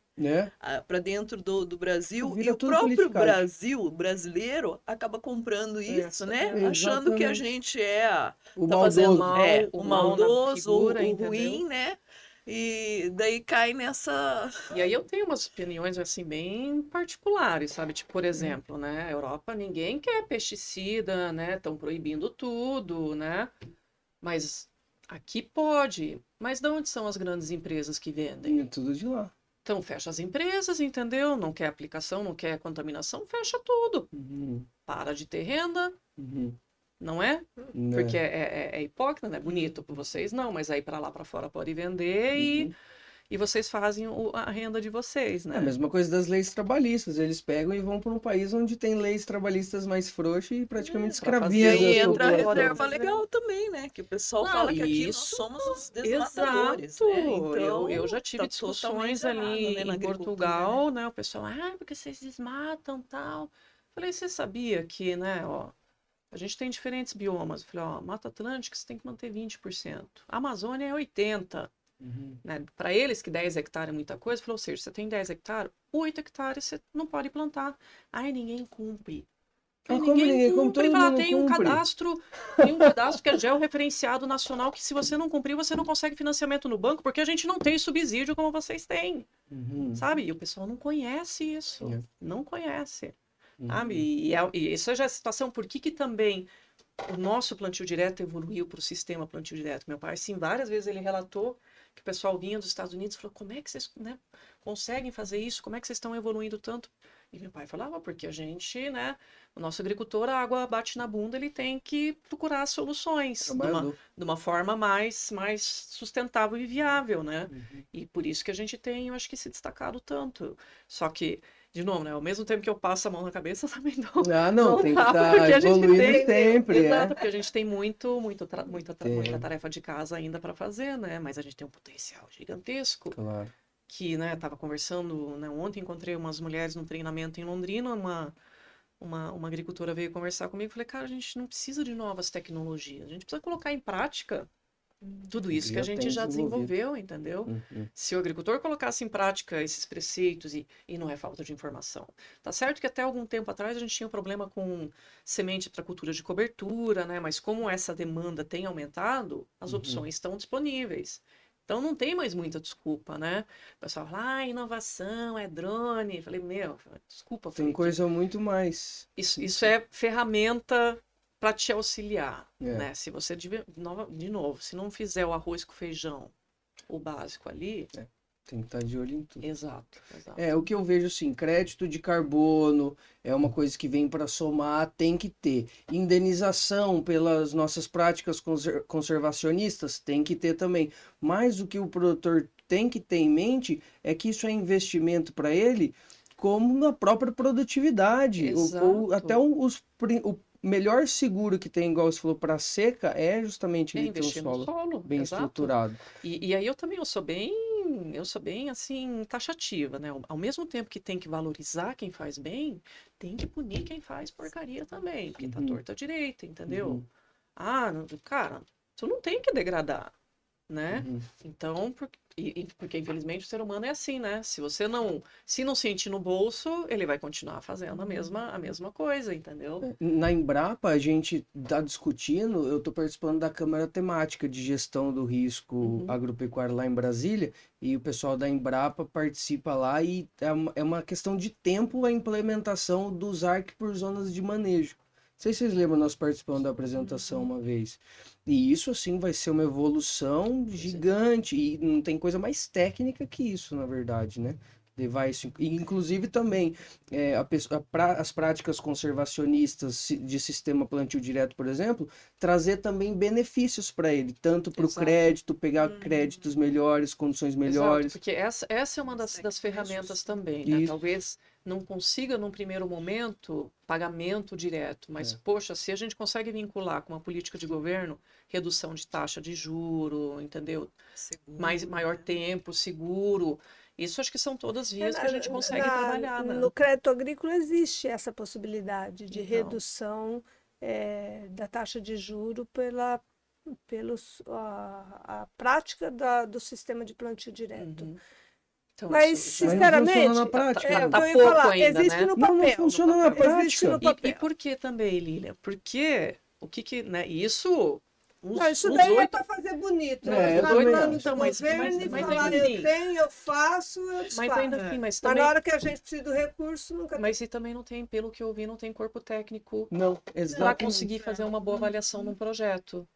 Para dentro do Brasil. E o próprio Brasil, o brasileiro, acaba comprando isso, né? Achando que a gente o maldoso, o maldoso, o ruim, né? E daí cai nessa... E aí eu tenho umas opiniões, assim, bem particulares, sabe? Tipo, por exemplo, né? A Europa, ninguém quer pesticida, né? Estão proibindo tudo, né? Mas aqui pode. Mas de onde são as grandes empresas que vendem? É tudo de lá. Então fecha as empresas, entendeu? Não quer aplicação, não quer contaminação, fecha tudo. Para de ter renda, não é? Porque é hipócrita, né? Bonito para vocês, não, mas aí para lá para fora pode vender e vocês fazem a renda de vocês, né? É a mesma coisa das leis trabalhistas. Eles pegam e vão para um país onde tem leis trabalhistas mais frouxas e praticamente escravizam. E aí a entra a população. reserva legal também, né? Que o pessoal fala que aqui nós somos os desmatadores, né? Então, eu já tive tá discussões totalmente ali errado, né, na em Portugal, né? O pessoal, porque vocês desmatam tal. Falei, você sabia que, né, ó, a gente tem diferentes biomas. Eu falei, ó, Mata Atlântica você tem que manter 20%. A Amazônia é 80%. Né? Para eles que 10 hectares é muita coisa, falou, ou seja, você tem 10 hectares, 8 hectares você não pode plantar. Aí ninguém cumpre. Ninguém cumpre. Fala, tem um cadastro que é georreferenciado nacional que se você não cumprir, você não consegue financiamento no banco, porque a gente não tem subsídio como vocês têm. Sabe? E o pessoal não conhece isso. Não conhece. Sabe? E isso já é a situação. Por que também o nosso plantio direto evoluiu para o sistema plantio direto? Meu pai, sim, várias vezes ele relatou que o pessoal vinha dos Estados Unidos e falou, como é que vocês, né, conseguem fazer isso? Como é que vocês estão evoluindo tanto? E meu pai falava, porque a gente, né, o nosso agricultor, a água bate na bunda, ele tem que procurar soluções de uma forma mais sustentável e viável, né? E por isso que a gente tem, eu acho que, se destacado tanto. Só que, de novo, né, ao mesmo tempo que eu passo a mão na cabeça, eu também não tem que estar evoluindo sempre. Exato, porque a gente tem muita tarefa de casa ainda para fazer, né? Mas a gente tem um potencial gigantesco. Claro. Que, né, tava conversando, né, ontem encontrei umas mulheres num treinamento em Londrina, uma agricultora veio conversar comigo, falei, cara, a gente não precisa de novas tecnologias, a gente precisa colocar em prática tudo isso que a gente já desenvolveu, entendeu? Se o agricultor colocasse em prática esses preceitos, e não é falta de informação. Tá certo que até algum tempo atrás a gente tinha um problema com semente para cultura de cobertura, né, mas como essa demanda tem aumentado, as opções estão disponíveis. Então não tem mais muita desculpa, né? O pessoal fala, inovação, é drone. Eu falei, desculpa. Tem coisa muito mais. Isso é ferramenta para te auxiliar, né? Se você, de novo, se não fizer o arroz com feijão, o básico ali... Tem que estar de olho em tudo. Exato. O que eu vejo assim, crédito de carbono é uma coisa que vem para somar, tem que ter. Indenização pelas nossas práticas conservacionistas, tem que ter também. Mas o que o produtor tem que ter em mente é que isso é investimento para ele como na própria produtividade. Ou até o melhor seguro que tem, igual você falou, para seca, é justamente ele ter um solo bem estruturado. E aí eu sou bem, assim, taxativa, né? Ao mesmo tempo que tem que valorizar quem faz bem, tem que punir quem faz porcaria também, porque tá torta à direita, entendeu? Cara, tu não tem que degradar, né? Então, porque infelizmente o ser humano é assim, né? Se não sentir no bolso, ele vai continuar fazendo a mesma coisa, entendeu? Na Embrapa, a gente está discutindo, eu estou participando da Câmara Temática de Gestão do Risco Agropecuário lá em Brasília, e o pessoal da Embrapa participa lá, e é uma questão de tempo a implementação dos ARC por zonas de manejo. Não sei se vocês lembram, nós participamos da apresentação uma vez. E isso, assim, vai ser uma evolução gigante. E não tem coisa mais técnica que isso, na verdade, né? Levar isso. E, inclusive, também, as práticas conservacionistas de sistema plantio direto, por exemplo, trazer também benefícios para ele. Tanto para o crédito, pegar créditos melhores, condições melhores. Exato, porque essa é uma das ferramentas também, né? Talvez não consiga, num primeiro momento, pagamento direto. Mas, poxa, se a gente consegue vincular com uma política de governo, redução de taxa de juro, entendeu? Maior tempo, seguro. Isso acho que são todas vias que a gente consegue trabalhar. Né? No crédito agrícola existe essa possibilidade de redução da taxa de juro pela prática do sistema de plantio direto. Então, mas, sinceramente, não funciona na prática. Tá pouco ainda, existe né? no papel. Não funciona na prática. E por que também, Lília? Porque né, isso Não, isso daí é para fazer bonito. Então, mas eu tenho, eu faço, eu desfaço. Mas ainda assim, mas na hora que a gente precisa do recurso, nunca. Mas e também não tem, pelo que eu vi, não tem corpo técnico para conseguir fazer uma boa avaliação num projeto.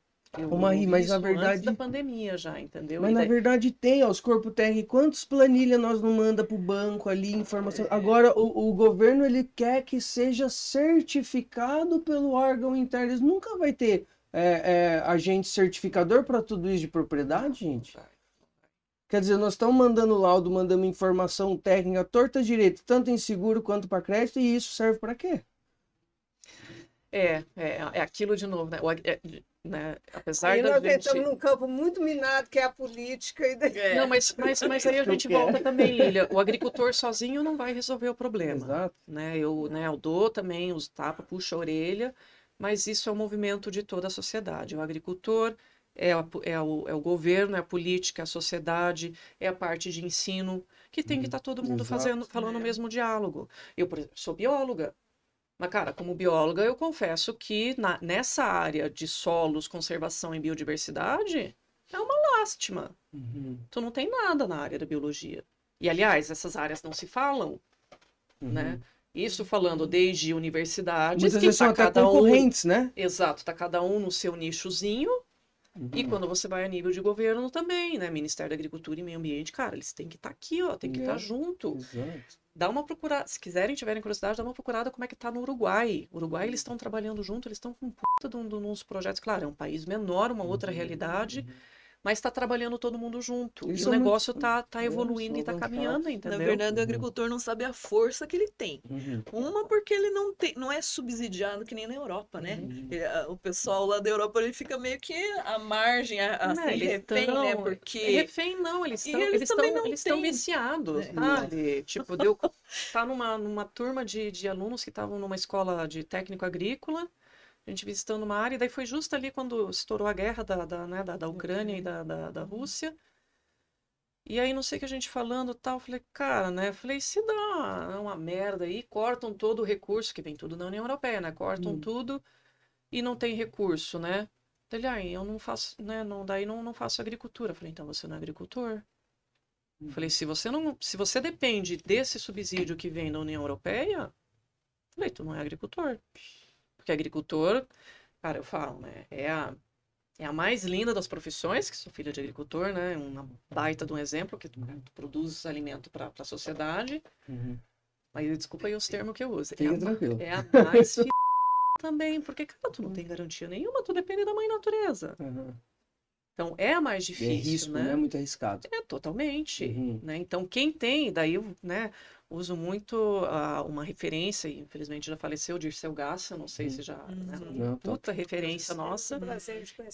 Mas na verdade antes da pandemia já, entendeu? Mas na verdade tem, os corpos técnicos, quantas planilhas nós não manda para o banco ali, informação. Agora o governo ele quer que seja certificado pelo órgão interno. Eles nunca vai ter agente certificador para tudo isso de propriedade, gente. Quer dizer, nós estamos mandando laudo, mandando informação técnica torta direito, tanto em seguro quanto para crédito, e isso serve para quê? É aquilo de novo, né? Apesar e da nós gente... estamos num campo muito minado, que é a política. Não, mas aí a gente volta também, Lília. O agricultor sozinho não vai resolver o problema. Exato. Eu dou também os tapas, puxa a orelha, mas isso é um movimento de toda a sociedade. O agricultor é o governo, é a política, é a sociedade, é a parte de ensino, que tem que estar todo mundo falando o mesmo diálogo. Eu, por exemplo, sou bióloga. Mas, cara, como bióloga, eu confesso que nessa área de solos, conservação e biodiversidade, é uma lástima. Tu não tem nada na área da biologia. E, aliás, essas áreas não se falam, né? Isso falando desde universidades, muitas vezes são até concorrentes, né? Exato, tá cada um no seu nichozinho. E quando você vai a nível de governo também, né? Ministério da Agricultura e Meio Ambiente, cara, eles têm que estar aqui, ó, tem que estar junto. Exato. Dá uma procurada, se tiverem curiosidade, dá uma procurada como é que tá no Uruguai. Uruguai, eles estão trabalhando junto, eles estão com uns projetos, claro, é um país menor, uma outra realidade, mas está trabalhando todo mundo junto. E o negócio tá evoluindo e tá caminhando, entendeu? Na verdade, o agricultor não sabe a força que ele tem. Uma, porque ele não é subsidiado que nem na Europa, né? O pessoal lá da Europa, ele fica meio que à margem, assim, refém, né? Porque... Refém não, eles estão viciados, sabe? Tipo, tá numa turma de alunos que estavam numa escola de técnico agrícola, a gente visitando uma área, e daí foi justo ali quando estourou a guerra da Ucrânia e da Rússia. E aí, não sei o que a gente falando tal, falei, cara, né? Falei, se dá uma merda aí, cortam todo o recurso, que vem tudo da União Europeia, né? Cortam tudo e não tem recurso, né? Ele, eu não faço, né? Daí não faço agricultura. Falei, então você não é agricultor? Falei, se você depende desse subsídio que vem da União Europeia, falei, tu não é agricultor. Porque agricultor, cara, eu falo, né? É a mais linda das profissões, que sou filha de agricultor, né? Uma baita de um exemplo, que tu produz alimento para a sociedade. Mas desculpa aí os termos que eu uso. É a mais também, porque, cara, tu não tem garantia nenhuma, tu depende da mãe natureza. Então, é a mais difícil, risco, né? É muito arriscado. É, totalmente. Né? Então, quem tem, daí eu, né, uso muito uma referência, e infelizmente já faleceu, o Dirceu Gassa, não sei se já... Né, uma puta referência nossa,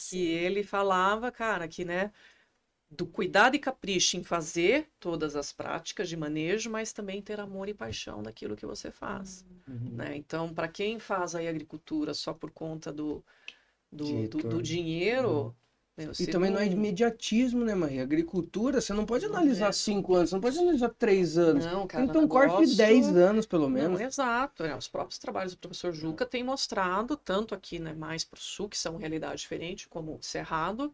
que ele falava, cara, que, né, do cuidado e capricho em fazer todas as práticas de manejo, mas também ter amor e paixão daquilo que você faz. Né? Então, para quem faz aí agricultura só por conta do dinheiro... E também não é imediatismo, né, Maria? Agricultura, você não pode analisar 5 anos, você não pode analisar 3 anos. Não, cara, então, corte de 10 anos, pelo menos. Não, exato. Os próprios trabalhos do professor Juca têm mostrado, tanto aqui, né, mais para o sul, que são realidade diferente, como o Cerrado,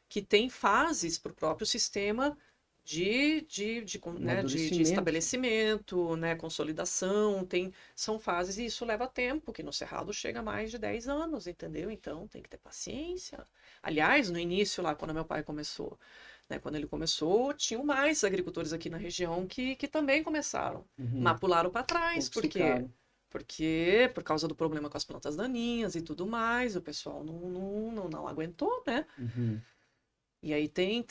que tem fases para o próprio sistema de estabelecimento, né, consolidação, são fases, e isso leva tempo, que no Cerrado chega a mais de 10 anos, entendeu? Então, tem que ter paciência. Aliás, no início, lá, quando meu pai começou, né, quando ele começou, tinham mais agricultores aqui na região que também começaram, mas pularam para trás, por quê? Porque, por causa do problema com as plantas daninhas e tudo mais, o pessoal não aguentou, né? E aí tem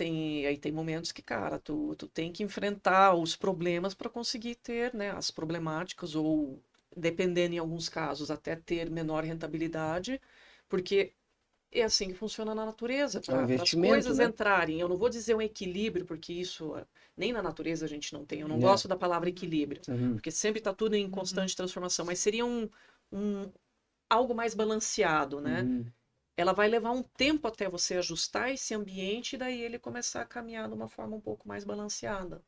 momentos que, cara, tu tem que enfrentar os problemas para conseguir ter, né, as problemáticas, ou, dependendo em alguns casos, até ter menor rentabilidade, porque é assim que funciona na natureza. Para as coisas entrarem, eu não vou dizer um equilíbrio, porque isso nem na natureza a gente não tem. Eu não gosto da palavra equilíbrio, porque sempre está tudo em constante transformação, mas seria algo mais balanceado, né? Ela vai levar um tempo até você ajustar esse ambiente, e daí ele começar a caminhar de uma forma um pouco mais balanceada.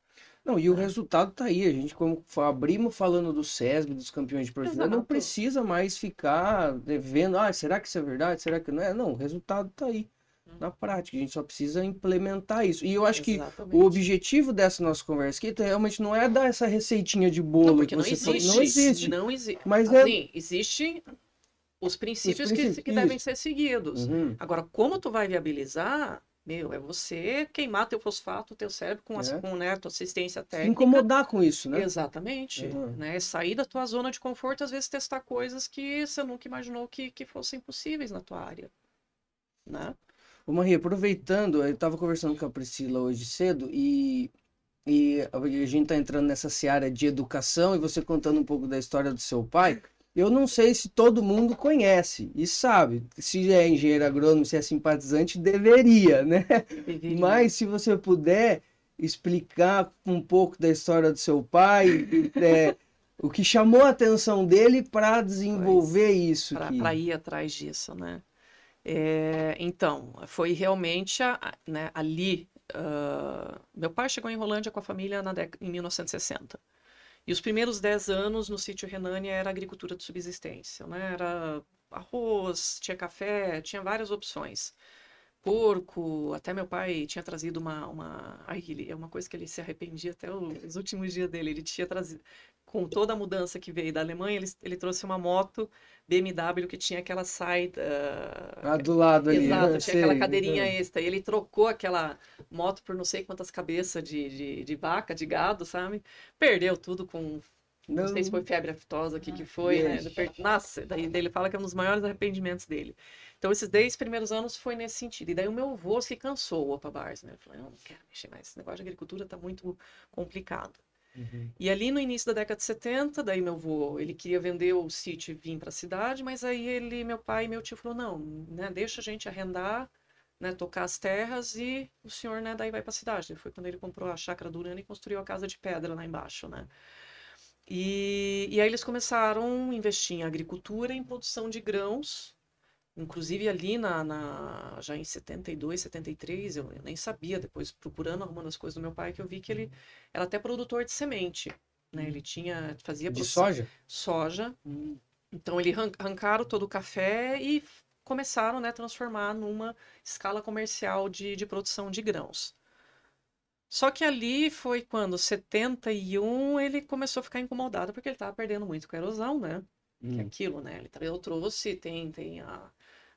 Não, e o resultado tá aí. A gente, como abrimos falando do SESB, dos campeões de produtividade, não precisa mais ficar vendo, será que isso é verdade? Será que não é? Não, o resultado tá aí. na prática, a gente só precisa implementar isso. E eu acho que Exatamente. o objetivo dessa nossa conversa aqui realmente não é dar essa receitinha de bolo Não, porque que não você existe. falou. Não existe. Não existe. Mas assim, existem os princípios que devem isso. ser seguidos. Uhum. Agora, como tu vai viabilizar, meu, é você queimar teu fosfato, teu cérebro com, com né, tua assistência Se técnica. incomodar com isso, né? Exatamente. Uhum. Né? Sair da tua zona de conforto, às vezes testar coisas que você nunca imaginou que fossem possíveis na tua área. Né? Ô Maria, aproveitando, eu estava conversando com a Priscila hoje cedo e a gente está entrando nessa seara de educação e você contando um pouco da história do seu pai. Eu não sei se todo mundo conhece e sabe. Se é engenheiro agrônomo, se é simpatizante, deveria, né? Deveria. Mas se você puder explicar um pouco da história do seu pai, o que chamou a atenção dele para desenvolver isso. Para ir atrás disso, né? Então, foi realmente né, ali. Meu pai chegou em Rolândia com a família em 1960. E os primeiros 10 anos no sítio Renânia era agricultura de subsistência, né? Era arroz, tinha café, tinha várias opções. Porco, até meu pai tinha trazido é uma coisa que ele se arrependia até os últimos dias dele. Ele tinha trazido, com toda a mudança que veio da Alemanha, ele trouxe uma moto BMW que tinha aquela saída... do lado ali. Exato, tinha aquela cadeirinha extra. E ele trocou aquela moto por não sei quantas cabeças de vaca, de gado, sabe? Perdeu tudo com... Não sei se foi febre aftosa, o que foi, né? Nossa, daí ele fala que é um dos maiores arrependimentos dele. Então, esses 10 primeiros anos foi nesse sentido. E daí o meu avô se cansou, o Opa Bars, né? Eu falei, eu não quero mexer mais, esse negócio de agricultura tá muito complicado. Uhum. E ali no início da década de 70, daí meu avô, ele queria vender o sítio e vir para a cidade, mas aí meu pai e meu tio falou, não, né, deixa a gente arrendar, né, tocar as terras e o senhor, né, daí vai para a cidade. Foi quando ele comprou a chácara do Urano e construiu a casa de pedra lá embaixo, né. E aí eles começaram a investir em agricultura e em produção de grãos. Inclusive ali já em 72, 73, eu nem sabia, depois procurando, arrumando as coisas do meu pai, que eu vi que ele era até produtor de semente, né? Ele fazia de produção, soja? Soja. Então ele arrancaram todo o café e começaram, né, a transformar numa escala comercial de produção de grãos. Só que ali foi quando, 71, ele começou a ficar incomodado porque ele estava perdendo muito com a erosão, né? Que é aquilo, né? Eu trouxe,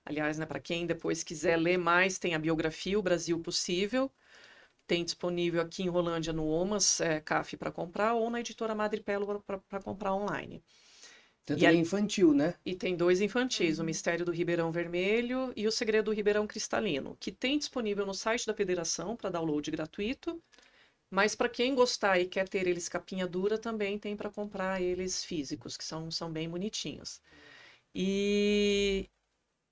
aliás, né, para quem depois quiser ler mais, tem a biografia O Brasil Possível, tem disponível aqui em Rolândia no Omas, CAF para comprar, ou na editora Madrepelo para comprar online. Tem também infantil, né? E tem 2 infantis, O Mistério do Ribeirão Vermelho e O Segredo do Ribeirão Cristalino, que tem disponível no site da Federação para download gratuito, mas para quem gostar e quer ter eles capinha dura, também tem para comprar eles físicos, que são bem bonitinhos.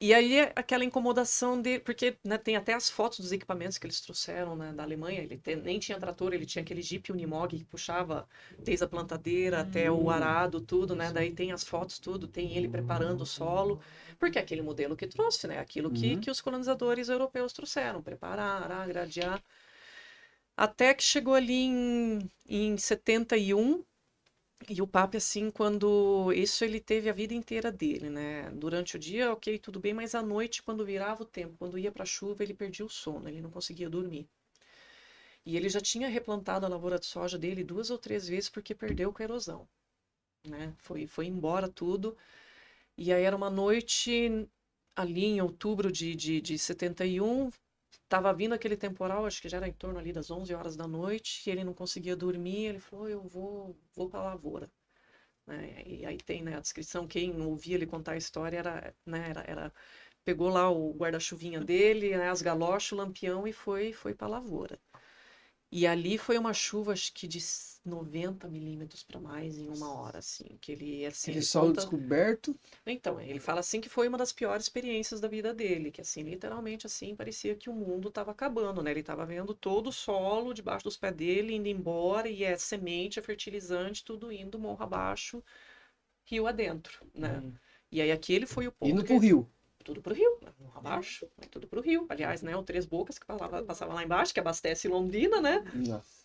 E aí aquela incomodação dele, porque, né, tem até as fotos dos equipamentos que eles trouxeram, né, da Alemanha. Ele nem tinha trator, ele tinha aquele Jeep Unimog que puxava desde a plantadeira até o arado, tudo, né? Daí tem as fotos, tudo, tem ele preparando o solo, porque é aquele modelo que trouxe, né? Aquilo que os colonizadores europeus trouxeram, preparar, arar, gradear. Até que chegou ali em 71, e o papo, assim, quando... Isso ele teve a vida inteira dele, né? Durante o dia, ok, tudo bem, mas à noite, quando virava o tempo, quando ia pra chuva, ele perdia o sono, ele não conseguia dormir. E ele já tinha replantado a lavoura de soja dele 2 ou 3 vezes porque perdeu com a erosão, né? Foi embora tudo. E aí era uma noite, ali em outubro de 71... Tava vindo aquele temporal, acho que já era em torno ali das 11 horas da noite, e ele não conseguia dormir, ele falou, eu vou para a lavoura. Né? E aí tem, né, a descrição, quem ouvia ele contar a história pegou lá o guarda-chuvinha dele, né, as galochas, o lampião e foi para a lavoura. E ali foi uma chuva, acho que de 90 milímetros para mais em 1 hora, assim, que ele, assim... Aquele solo descoberto. Então, ele fala assim que foi uma das piores experiências da vida dele, que assim, literalmente assim, parecia que o mundo estava acabando, né? Ele estava vendo todo o solo debaixo dos pés dele indo embora, e é semente, é fertilizante, tudo indo morro abaixo, rio adentro, né? E aí aquele foi o ponto. Indo pro rio. Tudo pro rio, morro abaixo, tudo pro rio. Aliás, né, o Três Bocas que passava lá embaixo, que abastece Londrina, né? Nossa.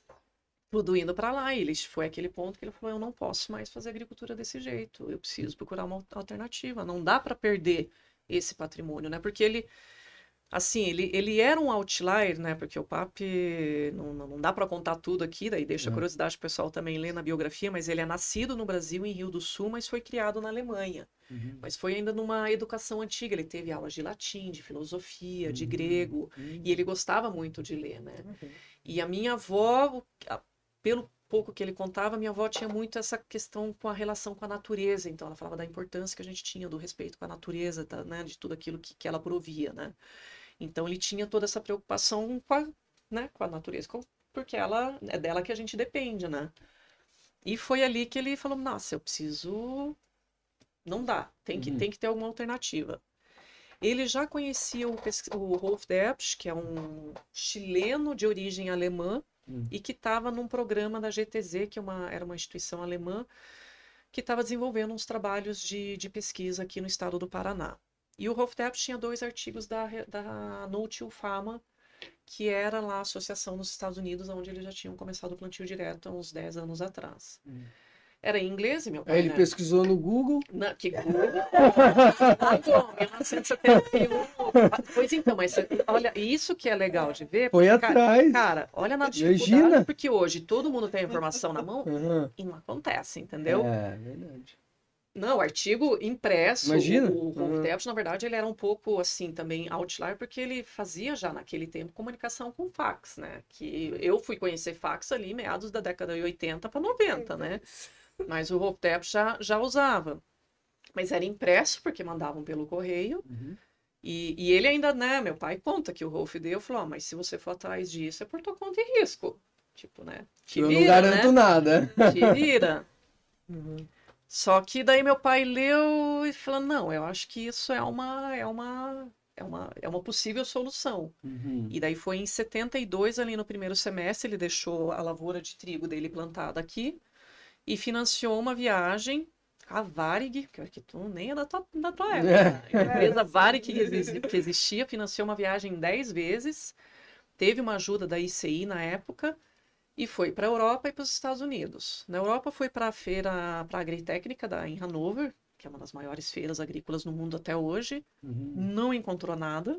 Tudo indo para lá. E foi aquele ponto que ele falou, eu não posso mais fazer agricultura desse jeito, eu preciso procurar uma alternativa, não dá para perder esse patrimônio, né? Porque ele Assim, ele era um outlier, né? Porque o Pape não dá para contar tudo aqui, daí deixa a curiosidade pro pessoal também ler na biografia, mas ele é nascido no Brasil, em Rio do Sul, mas foi criado na Alemanha. Mas foi ainda numa educação antiga, ele teve aulas de latim, de filosofia, de grego, e ele gostava muito de ler, né? E a minha avó, pelo pouco que ele contava, minha avó tinha muito essa questão com a relação com a natureza, então ela falava da importância que a gente tinha do respeito com a natureza, né, de tudo aquilo que ela provia, né? Então ele tinha toda essa preocupação né, com a natureza, porque é dela que a gente depende, né? E foi ali que ele falou, nossa, eu preciso... Não dá, tem que ter alguma alternativa. Ele já conhecia o Rolf Debsch, que é um chileno de origem alemã, e que estava num programa da GTZ, que era uma instituição alemã, que estava desenvolvendo uns trabalhos de pesquisa aqui no estado do Paraná. E o Rolf Debsch tinha 2 artigos da No-Till Pharma, que era lá a associação nos Estados Unidos, onde eles já tinham começado o plantio direto há uns 10 anos atrás. Era em inglês, e meu pai, Aí ele né? pesquisou no Google. Que Google? 1971. Pois então, mas olha, isso que é legal de ver. Foi atrás. Cara, olha na dificuldade, Imagina. porque hoje todo mundo tem a informação na mão e não acontece, entendeu? É, verdade. Não, o artigo impresso, Imagina. o Rolf Debsch, na verdade, ele era um pouco, assim, também outlier, porque ele fazia já naquele tempo comunicação com fax, né? Que eu fui conhecer fax ali meados da década de 80 para 90, né? Mas o Rolf Debsch já usava. Mas era impresso, porque mandavam pelo correio. E ele ainda, né? Meu pai conta que o Rolf deu, falou, mas se você for atrás disso, é por tua conta e risco. Tipo, né? Te Eu vira, não garanto né? nada. Te vira. Só que daí meu pai leu e falou, não, eu acho que isso é uma possível solução. E daí foi em 72, ali no primeiro semestre, ele deixou a lavoura de trigo dele plantada aqui e financiou uma viagem, a Varig, que tu nem é da tua época, a empresa Varig que existia, financiou uma viagem 10 vezes, teve uma ajuda da ICI na época, e foi para a Europa e para os Estados Unidos. Na Europa foi para a feira, para a Agritécnica em Hannover, que é uma das maiores feiras agrícolas no mundo até hoje. Não encontrou nada.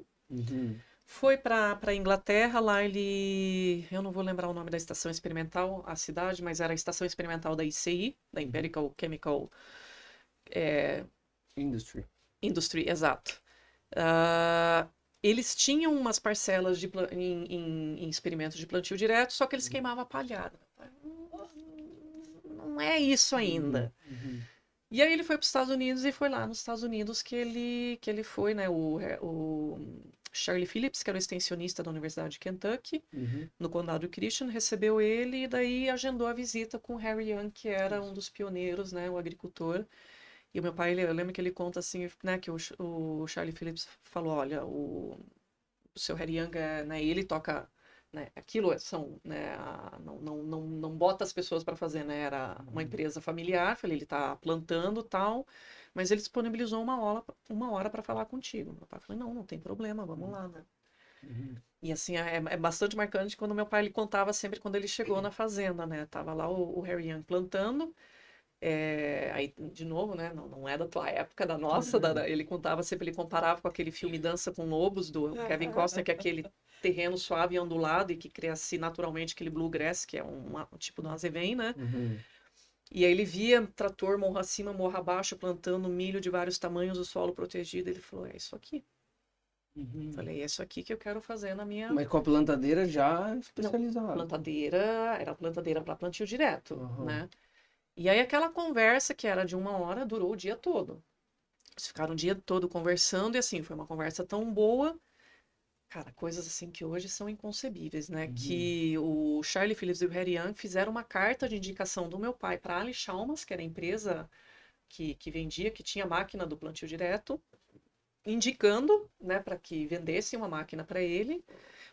Foi para a Inglaterra, lá eu não vou lembrar o nome da estação experimental, a cidade, mas era a estação experimental da ICI, da Empirical Chemical Industry, exato. Eles tinham umas parcelas em experimentos de plantio direto, só que eles queimavam a palhada. Não é isso ainda. E aí ele foi para os Estados Unidos e foi lá nos Estados Unidos que ele foi, né? O Charlie Phillips, que era o extensionista da Universidade de Kentucky, no condado de Christian, recebeu ele e daí agendou a visita com o Harry Young, que era um dos pioneiros, né? O agricultor. E o meu pai, eu lembro que ele conta assim, né, que o Charlie Phillips falou, olha, o seu Harry Young, né, ele toca, né, aquilo são, né, não bota as pessoas para fazer, né, era uma empresa familiar, falei, ele tá plantando tal, mas ele disponibilizou uma hora para falar contigo. Meu pai falou, não tem problema, vamos lá, né. E assim, é bastante marcante quando meu pai ele contava sempre quando ele chegou na fazenda, né, tava lá o Harry Young plantando. Aí, de novo, né? Não é da tua época, da nossa. Ele contava sempre, ele comparava com aquele filme Dança com Lobos, do Kevin Costner, que é aquele terreno suave e ondulado e que cresce naturalmente aquele bluegrass, que é um tipo de um azevém, né? E aí ele via trator morro acima, morro abaixo, plantando milho de vários tamanhos, o solo protegido. Ele falou, é isso aqui. Falei, é isso aqui que eu quero fazer na minha... Mas com a plantadeira já especializada. Era plantadeira para plantio direto, né? E aí aquela conversa que era de 1 hora durou o dia todo. Eles ficaram o dia todo conversando e assim, foi uma conversa tão boa. Cara, coisas assim que hoje são inconcebíveis, né? Que o Charlie Phillips e o Harry Young fizeram uma carta de indicação do meu pai para a Ali Chalmers, que era a empresa que vendia, que tinha máquina do plantio direto, indicando, né, para que vendesse uma máquina para ele,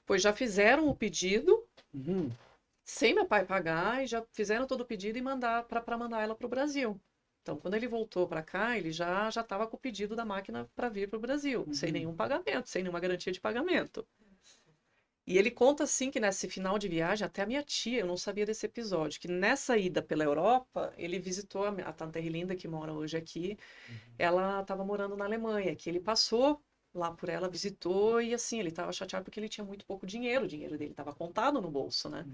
pois já fizeram o pedido sem meu pai pagar e já fizeram todo o pedido e mandar ela para o Brasil. Então, quando ele voltou para cá, ele já estava com o pedido da máquina para vir para o Brasil, sem nenhum pagamento, sem nenhuma garantia de pagamento. E ele conta assim que nesse final de viagem, até a minha tia, eu não sabia desse episódio, que nessa ida pela Europa, ele visitou a Tanta Erlinda, que mora hoje aqui, ela estava morando na Alemanha, que ele passou lá por ela, visitou e assim, ele estava chateado porque ele tinha muito pouco dinheiro, o dinheiro dele estava contado no bolso, né?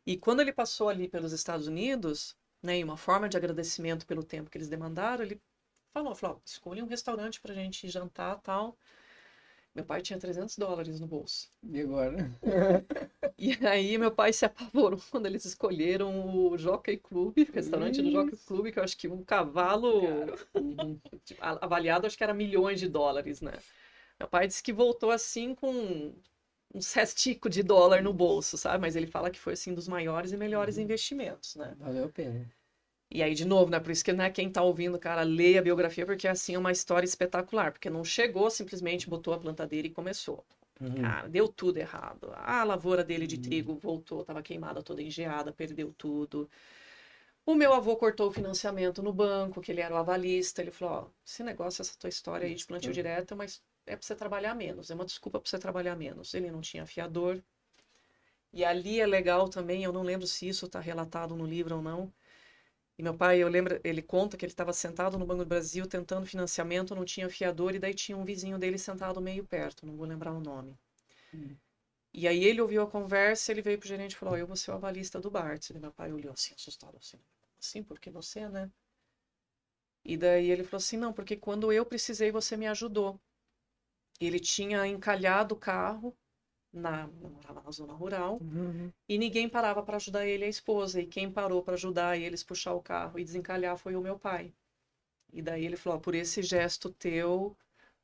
E quando ele passou ali pelos Estados Unidos, né, em uma forma de agradecimento pelo tempo que eles demandaram, ele falou, ó, escolha um restaurante pra gente jantar e tal. Meu pai tinha $300 no bolso. E agora? E aí meu pai se apavorou quando eles escolheram o Jockey Club, o restaurante do Jockey Club, que eu acho que um cavalo avaliado, acho que era milhões de dólares, né? Meu pai disse que voltou assim com um cestico de dólar no bolso, sabe? Mas ele fala que foi assim dos maiores e melhores investimentos, né? Valeu a pena. E aí, de novo, né? Por isso que, né, quem tá ouvindo, cara, leia a biografia, porque assim é uma história espetacular. Porque não chegou, simplesmente botou a plantadeira e começou. Cara, deu tudo errado. A lavoura dele de trigo voltou, tava queimada, toda engeada, perdeu tudo. O meu avô cortou o financiamento no banco, que ele era o avalista. Ele falou, ó, esse negócio, essa tua história aí de plantio direto, mas é pra você trabalhar menos. É uma desculpa pra você trabalhar menos. Ele não tinha fiador. E ali é legal também, eu não lembro se isso tá relatado no livro ou não. E meu pai, eu lembro, ele conta que ele estava sentado no Banco do Brasil tentando financiamento, não tinha fiador, e daí tinha um vizinho dele sentado meio perto, não vou lembrar o nome. E aí ele ouviu a conversa, ele veio pro gerente e falou, eu vou ser o avalista do Bartz. E meu pai olhou assim, assustado, assim, porque você, né? E daí ele falou assim, não, porque quando eu precisei, você me ajudou. Ele tinha encalhado o carro, morava na zona rural, e ninguém parava para ajudar ele e a esposa. E quem parou para ajudar eles puxar o carro e desencalhar foi o meu pai. E daí ele falou, por esse gesto teu,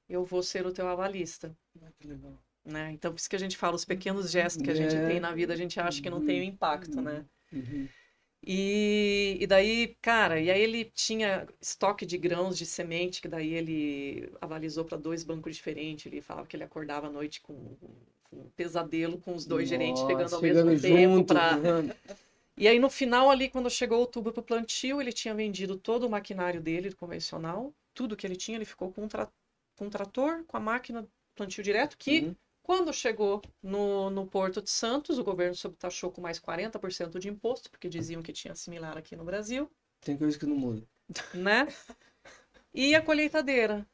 eu vou ser o teu avalista. Que legal. Né? Então, por isso que a gente fala, os pequenos gestos que a gente tem na vida, a gente acha que não tem o impacto, né? E daí, cara, e aí ele tinha estoque de grãos de semente, que daí ele avalizou para 2 bancos diferentes. Ele falava que ele acordava à noite com um pesadelo com os 2 gerentes chegando ao mesmo tempo para. E aí no final ali, quando chegou outubro para o plantio, ele tinha vendido todo o maquinário dele, convencional, tudo que ele tinha, ele ficou com um trator, com a máquina plantio direto, que quando chegou no Porto de Santos, o governo subtaxou com mais 40% de imposto, porque diziam que tinha similar aqui no Brasil. Tem coisa que não muda. Né? E a colheitadeira.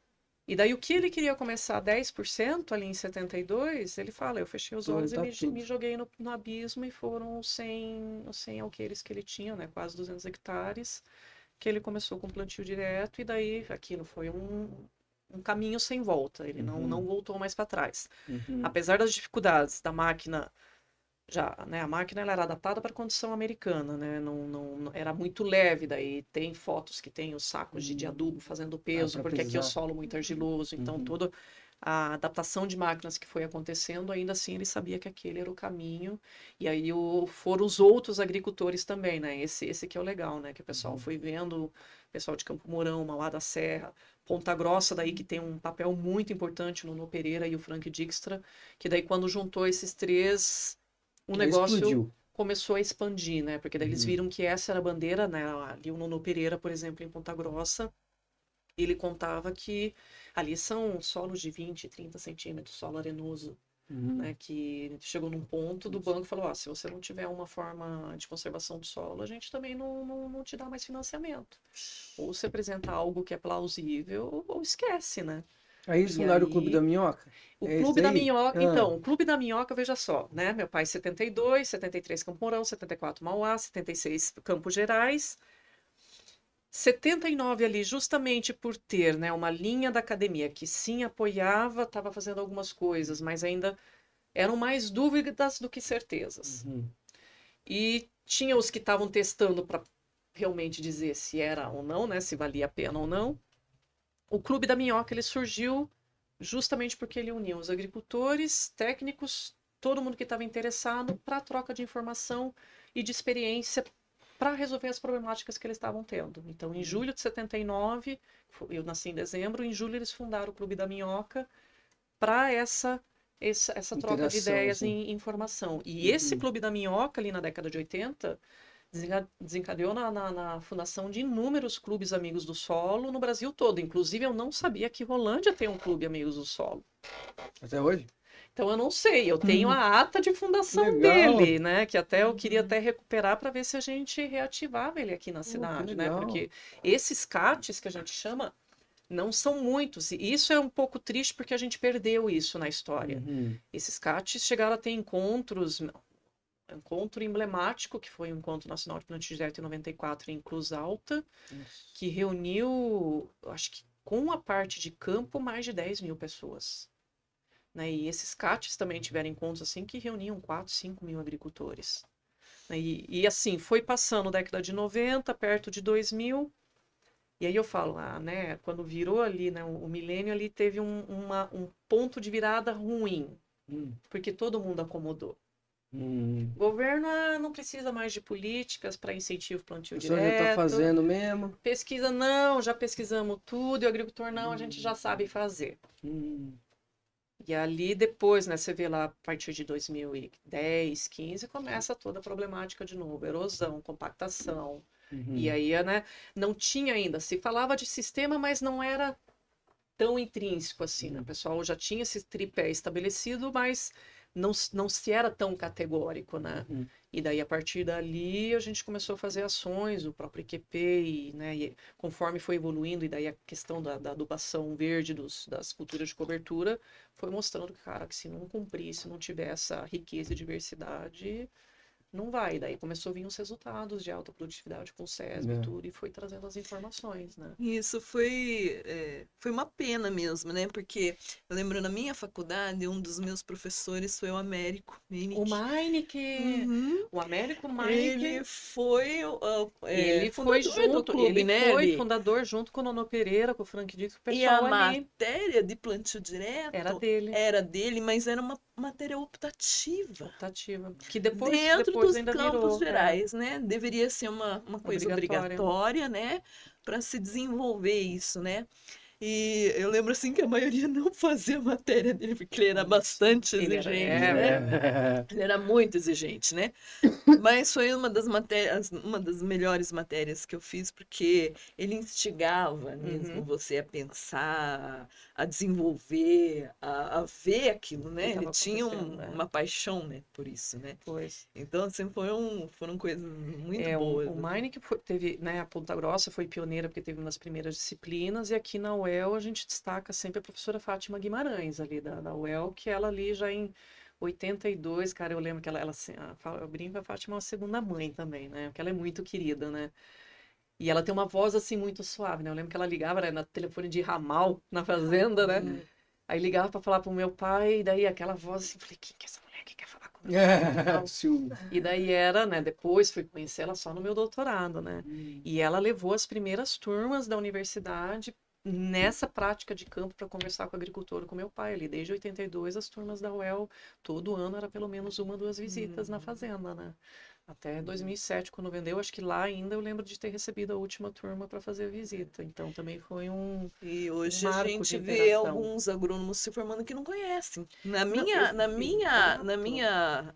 E daí o que ele queria começar 10% ali em 72, ele fala, eu fechei os olhos e me joguei no abismo, e foram os 100 alqueires que ele tinha, né? Quase 200 hectares, que ele começou com plantio direto, e daí aquilo foi um caminho sem volta, ele não voltou mais para trás. Apesar das dificuldades da máquina, já, né, a máquina ela era adaptada para a condição americana, né, não era muito leve, daí tem fotos que tem os sacos de adubo fazendo peso, porque aqui é o solo muito argiloso, então toda a adaptação de máquinas que foi acontecendo, ainda assim ele sabia que aquele era o caminho, e aí foram os outros agricultores também, né, esse que é o legal, né, que o pessoal foi vendo, o pessoal de Campo Mourão, Mauá da Serra, Ponta Grossa, daí que tem um papel muito importante no Pereira e o Frank Dijkstra, que daí quando juntou esses 3, o negócio explodiu. Começou a expandir, né? Porque daí eles viram que essa era a bandeira, né? Ali o Nuno Pereira, por exemplo, em Ponta Grossa, ele contava que ali são solos de 20, 30 centímetros, solo arenoso, né? Que chegou num ponto do banco e falou, se você não tiver uma forma de conservação do solo, a gente também não te dá mais financiamento. Ou você apresenta algo que é plausível, ou esquece, né? Aí eles fundaram o Clube da Minhoca? O Clube da Minhoca, então, o Clube da Minhoca, veja só, né? Meu pai 72, 73 Campo Mourão, 74 Mauá, 76 Campos Gerais. 79 ali, justamente por ter, né, uma linha da academia que sim apoiava, estava fazendo algumas coisas, mas ainda eram mais dúvidas do que certezas. E tinha os que estavam testando para realmente dizer se era ou não, né, se valia a pena ou não. O Clube da Minhoca ele surgiu justamente porque ele unia os agricultores, técnicos, todo mundo que estava interessado para a troca de informação e de experiência para resolver as problemáticas que eles estavam tendo. Então, em julho de 79, eu nasci em dezembro, em julho eles fundaram o Clube da Minhoca para essa troca de ideias e informação. E esse Clube da Minhoca, ali na década de 80, desencadeou na fundação de inúmeros clubes Amigos do Solo no Brasil todo. Inclusive, eu não sabia que Rolândia tem um clube Amigos do Solo. Até hoje? Então, eu não sei. Eu tenho a ata de fundação dele, né? Que até eu queria até recuperar para ver se a gente reativava ele aqui na cidade, né? Porque esses CATs que a gente chama, não são muitos. E isso é um pouco triste porque a gente perdeu isso na história. Uhum. Esses CATs chegaram a ter encontros, um encontro emblemático, que foi o Encontro Nacional de Plantio Direto em 94 em Cruz Alta, que reuniu, acho que com a parte de campo, mais de 10 mil pessoas. Né? E esses CATs também tiveram encontros assim que reuniam 4, 5 mil agricultores. Né? E assim, foi passando a década de 90, perto de 2000, e aí eu falo, né, quando virou ali, né, o milênio ali teve um ponto de virada ruim, porque todo mundo acomodou. O governo não precisa mais de políticas para incentivo ao plantio direto. Já está fazendo mesmo. Pesquisa não, já pesquisamos tudo, e o agricultor não, a gente já sabe fazer. E ali depois, né, você vê lá, a partir de 2010, 15, começa toda a problemática de novo, erosão, compactação. E aí, né, não tinha ainda, se falava de sistema, mas não era tão intrínseco assim, né? O pessoal já tinha esse tripé estabelecido, mas não se era tão categórico, né? E daí, a partir dali, a gente começou a fazer ações, o próprio IQP, e conforme foi evoluindo, e daí a questão da adubação verde das culturas de cobertura, foi mostrando que, cara, que se não cumprir, se não tiver essa riqueza e diversidade, não vai. Daí começou a vir os resultados de alta produtividade com o SESB e tudo, e foi trazendo as informações, né? Isso foi uma pena mesmo, né? Porque eu lembro na minha faculdade, um dos meus professores foi o Américo Meineke. O Meineke! O Américo Meineke. Ele foi ele foi fundador do clube, ele né? foi fundador junto com o Nono Pereira, com o Frank Dix, o pessoal e a ali. matéria de plantio direto era dele, mas era uma matéria optativa. Que depois dos ainda campos virou, gerais, né? Deveria ser uma coisa obrigatória, né? Para se desenvolver isso, né? E eu lembro assim que a maioria não fazia matéria dele, porque ele era bastante exigente, né? Ele era muito exigente, né? Mas foi uma das melhores matérias que eu fiz, porque ele instigava mesmo você a pensar, a desenvolver, a ver aquilo, né? Ele tinha uma paixão, né, por isso, né? Pois. Então, assim, foram coisas muito boas. O Meineke teve, né, a Ponta Grossa foi pioneira, porque teve uma das primeiras disciplinas, e aqui na UEL a gente destaca sempre a professora Fátima Guimarães, ali da UEL, que ela ali já em 82, cara, eu lembro que ela eu brinco, a Fátima é uma segunda mãe também, né? Porque ela é muito querida, né? E ela tem uma voz, assim, muito suave, né? Eu lembro que ela ligava, né, no telefone de ramal, na fazenda, né? Aí ligava pra falar pro meu pai, e daí aquela voz assim, falei, quem que é essa mulher que quer falar comigo? E daí era, né, depois fui conhecer ela só no meu doutorado, né? E ela levou as primeiras turmas da universidade nessa prática de campo para conversar com o agricultor, com meu pai ali. Desde 82, as turmas da UEL, todo ano era pelo menos 1, 2 visitas na fazenda, né? Até 2007, quando vendeu, acho que lá ainda eu lembro de ter recebido a última turma para fazer a visita. Então também foi E hoje a gente vê alguns agrônomos se formando que não conhecem. Na minha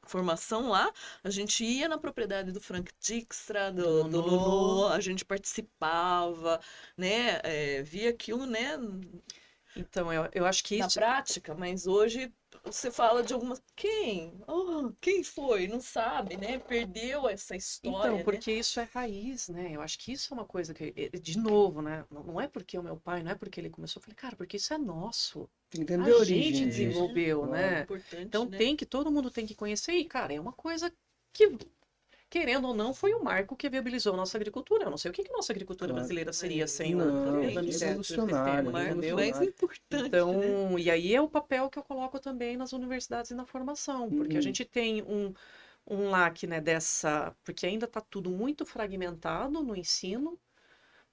formação lá, a gente ia na propriedade do Frank Dijkstra, do Nono, a gente participava, né? Via aquilo, né? Então, eu acho que na prática, mas hoje você fala de algumas... Quem? Quem foi? Não sabe, né? Perdeu essa história, então, porque isso é raiz, né? Eu acho que isso é uma coisa que, de novo, né? Não é porque o meu pai, não é porque ele começou. Eu falei, cara, porque isso é nosso. Entendeu? A gente desenvolveu, né? Então, né? todo mundo tem que conhecer. E, cara, é uma coisa que, querendo ou não, foi o marco que viabilizou a nossa agricultura. Eu não sei o que a nossa agricultura brasileira seria sem o revolucionário, mais importante. Então, né? E aí é o papel que eu coloco também nas universidades e na formação, porque a gente tem um lac, né, porque ainda está tudo muito fragmentado no ensino,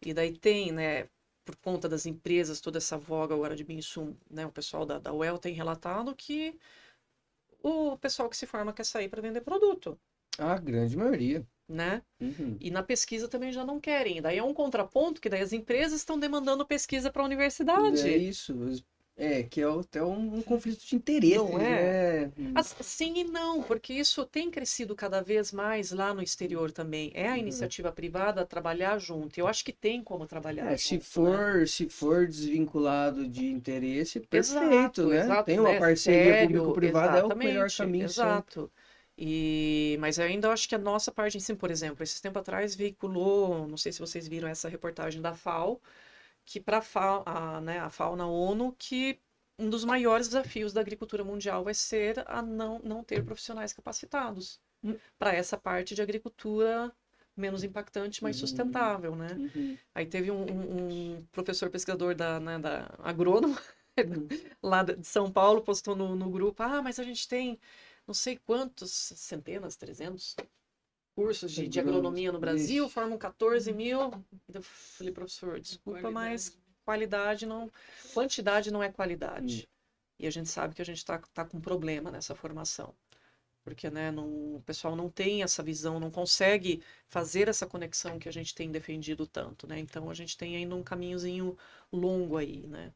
e daí tem, né, por conta das empresas, toda essa voga agora de bioinsumo, né, o pessoal da UEL tem relatado que o pessoal que se forma quer sair para vender produto. A grande maioria. Né? E na pesquisa também já não querem. Daí é um contraponto que daí as empresas estão demandando pesquisa para a universidade. É isso. Que é até um conflito de interesse. Não é? Sim e não, porque isso tem crescido cada vez mais lá no exterior também. É a iniciativa privada a trabalhar junto. Eu acho que tem como trabalhar junto. Se for desvinculado de interesse, perfeito, né? Exato, tem uma parceria público-privada, é o melhor caminho. Exato. Mas eu ainda acho que a nossa parte de ensino, por exemplo, esses tempos atrás veiculou, não sei se vocês viram essa reportagem da FAO, que para a fauna ONU, que um dos maiores desafios da agricultura mundial vai ser a não ter profissionais capacitados para essa parte de agricultura menos impactante, mas sustentável, né? Aí teve um professor pesquisador da agrônomo lá de São Paulo, postou no grupo, mas a gente tem não sei quantos, centenas, 300 cursos de agronomia no Brasil, formam 14 mil. Eu falei, professor, desculpa, mas quantidade não é qualidade. E a gente sabe que a gente tá com problema nessa formação. Porque, né, o pessoal não tem essa visão, não consegue fazer essa conexão que a gente tem defendido tanto, né? Então, a gente tem ainda um caminhozinho longo aí, né?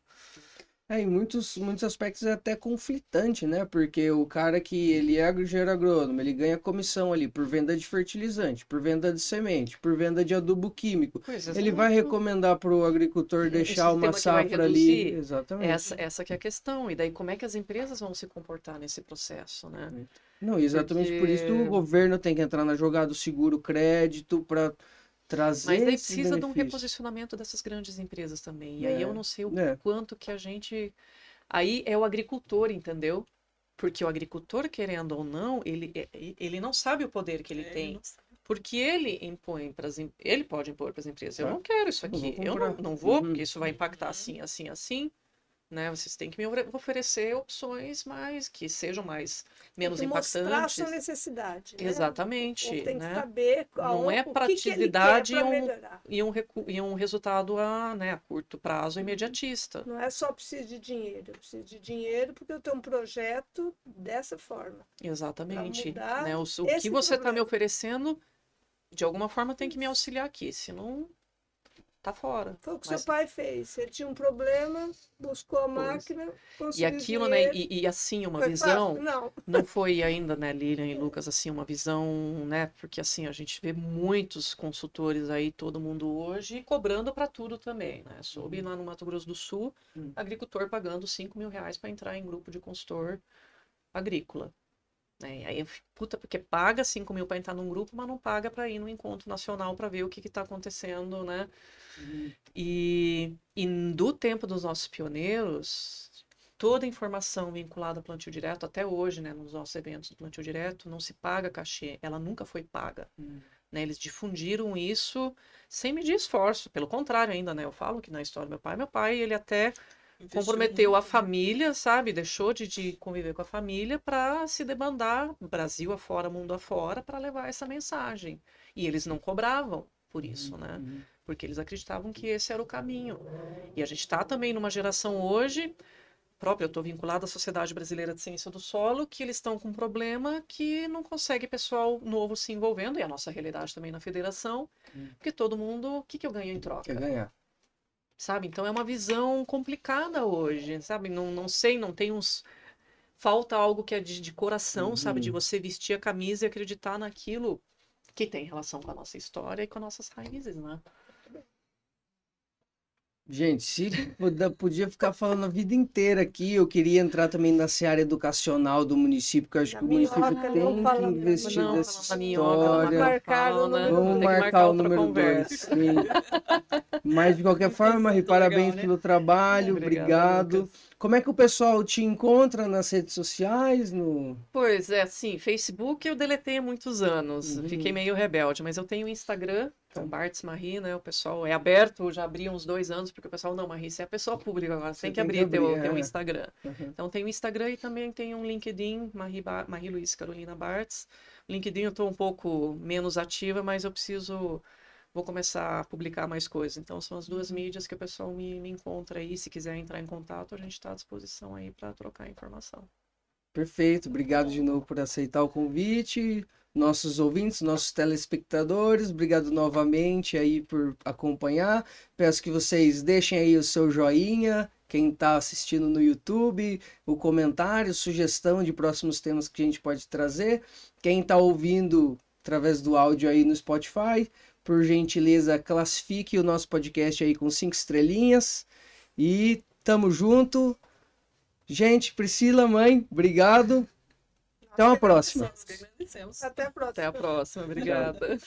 Em muitos aspectos é até conflitante, né? Porque o cara que ele é engenheiro agrônomo, ele ganha comissão ali por venda de fertilizante, por venda de semente, por venda de adubo químico. Ele vai recomendar para o agricultor deixar uma safra ali. Exatamente. Essa que é a questão. E daí como é que as empresas vão se comportar nesse processo, né? Não, exatamente por isso que o governo tem que entrar na jogada do seguro crédito para trazer. Mas daí precisa de um reposicionamento dessas grandes empresas também. E aí eu não sei o quanto que a gente... Aí é o agricultor, entendeu? Porque o agricultor, querendo ou não, ele não sabe o poder que ele tem. Porque ele impõe ele pode impor para as empresas. Eu não quero isso aqui. Eu não vou, porque isso vai impactar assim, assim, assim. Né? Vocês têm que me oferecer opções que sejam menos impactantes. Mostrar a sua necessidade. Né? Exatamente. Tem né? que saber não é praticidade e um resultado a curto prazo imediatista. Não é só preciso de dinheiro. Eu preciso de dinheiro porque eu tenho um projeto dessa forma. Exatamente. Né? O que você está me oferecendo, de alguma forma, tem que me auxiliar aqui. Senão... tá fora. Foi o que seu pai fez. Ele tinha um problema, buscou a máquina, conseguiu. E aquilo, né? E assim, uma visão. Não foi ainda, né, Lilian e Lucas, assim, uma visão, né? Porque assim, a gente vê muitos consultores aí, todo mundo hoje, cobrando para tudo também, né? Soube lá no Mato Grosso do Sul, agricultor pagando R$5.000 para entrar em grupo de consultor agrícola. Né? Aí, porque paga 5 mil para entrar num grupo, mas não paga para ir no encontro nacional para ver o que está acontecendo, né? E do tempo dos nossos pioneiros, toda informação vinculada ao plantio direto, até hoje, né, nos nossos eventos do plantio direto, não se paga cachê, ela nunca foi paga. Né? Eles difundiram isso sem medir esforço, pelo contrário ainda, né? Eu falo que na história do meu pai, ele até... comprometeu a família, sabe? Deixou de conviver com a família para se debandar Brasil afora, mundo afora, para levar essa mensagem. E eles não cobravam por isso, né? Porque eles acreditavam que esse era o caminho. E a gente está também numa geração hoje, eu estou vinculada à Sociedade Brasileira de Ciência do Solo, que eles estão com um problema que não consegue pessoal novo se envolvendo, e a nossa realidade também na federação, porque todo mundo, o que eu ganho em troca? Quer ganhar. Sabe? Então é uma visão complicada hoje, sabe? Não sei, não tem falta algo que é de coração, sabe? De você vestir a camisa e acreditar naquilo que tem relação com a nossa história e com as nossas raízes, né? Gente, se podia ficar falando a vida inteira aqui, eu queria entrar também na seara educacional do município, porque eu acho que o município tem que investir nessa história. Vamos marcar o número 2. Sim. Mas, de qualquer forma, Marie, parabéns pelo trabalho, obrigado. Como é que o pessoal te encontra nas redes sociais? Pois é, assim, Facebook eu deletei há muitos anos, fiquei meio rebelde, mas eu tenho Instagram, então Bartz Marie, né, o pessoal é aberto, já abri uns 2 anos, porque o pessoal, não, Marie, você é a pessoa pública agora, você tem que abrir teu Instagram. Então tem o Instagram e também tem um LinkedIn, Marie Luiz Carolina Bartz. LinkedIn eu estou um pouco menos ativa, mas vou começar a publicar mais coisas. Então, são as 2 mídias que o pessoal me encontra aí. Se quiser entrar em contato, a gente está à disposição aí para trocar informação. Perfeito. Obrigado de novo por aceitar o convite. Nossos ouvintes, nossos telespectadores, obrigado novamente aí por acompanhar. Peço que vocês deixem aí o seu joinha, quem está assistindo no YouTube, o comentário, sugestão de próximos temas que a gente pode trazer. Quem está ouvindo através do áudio aí no Spotify, por gentileza, classifique o nosso podcast aí com 5 estrelinhas. E tamo junto. Gente, Priscila, mãe, obrigado. Até uma próxima. Até a próxima. Até a próxima, obrigada.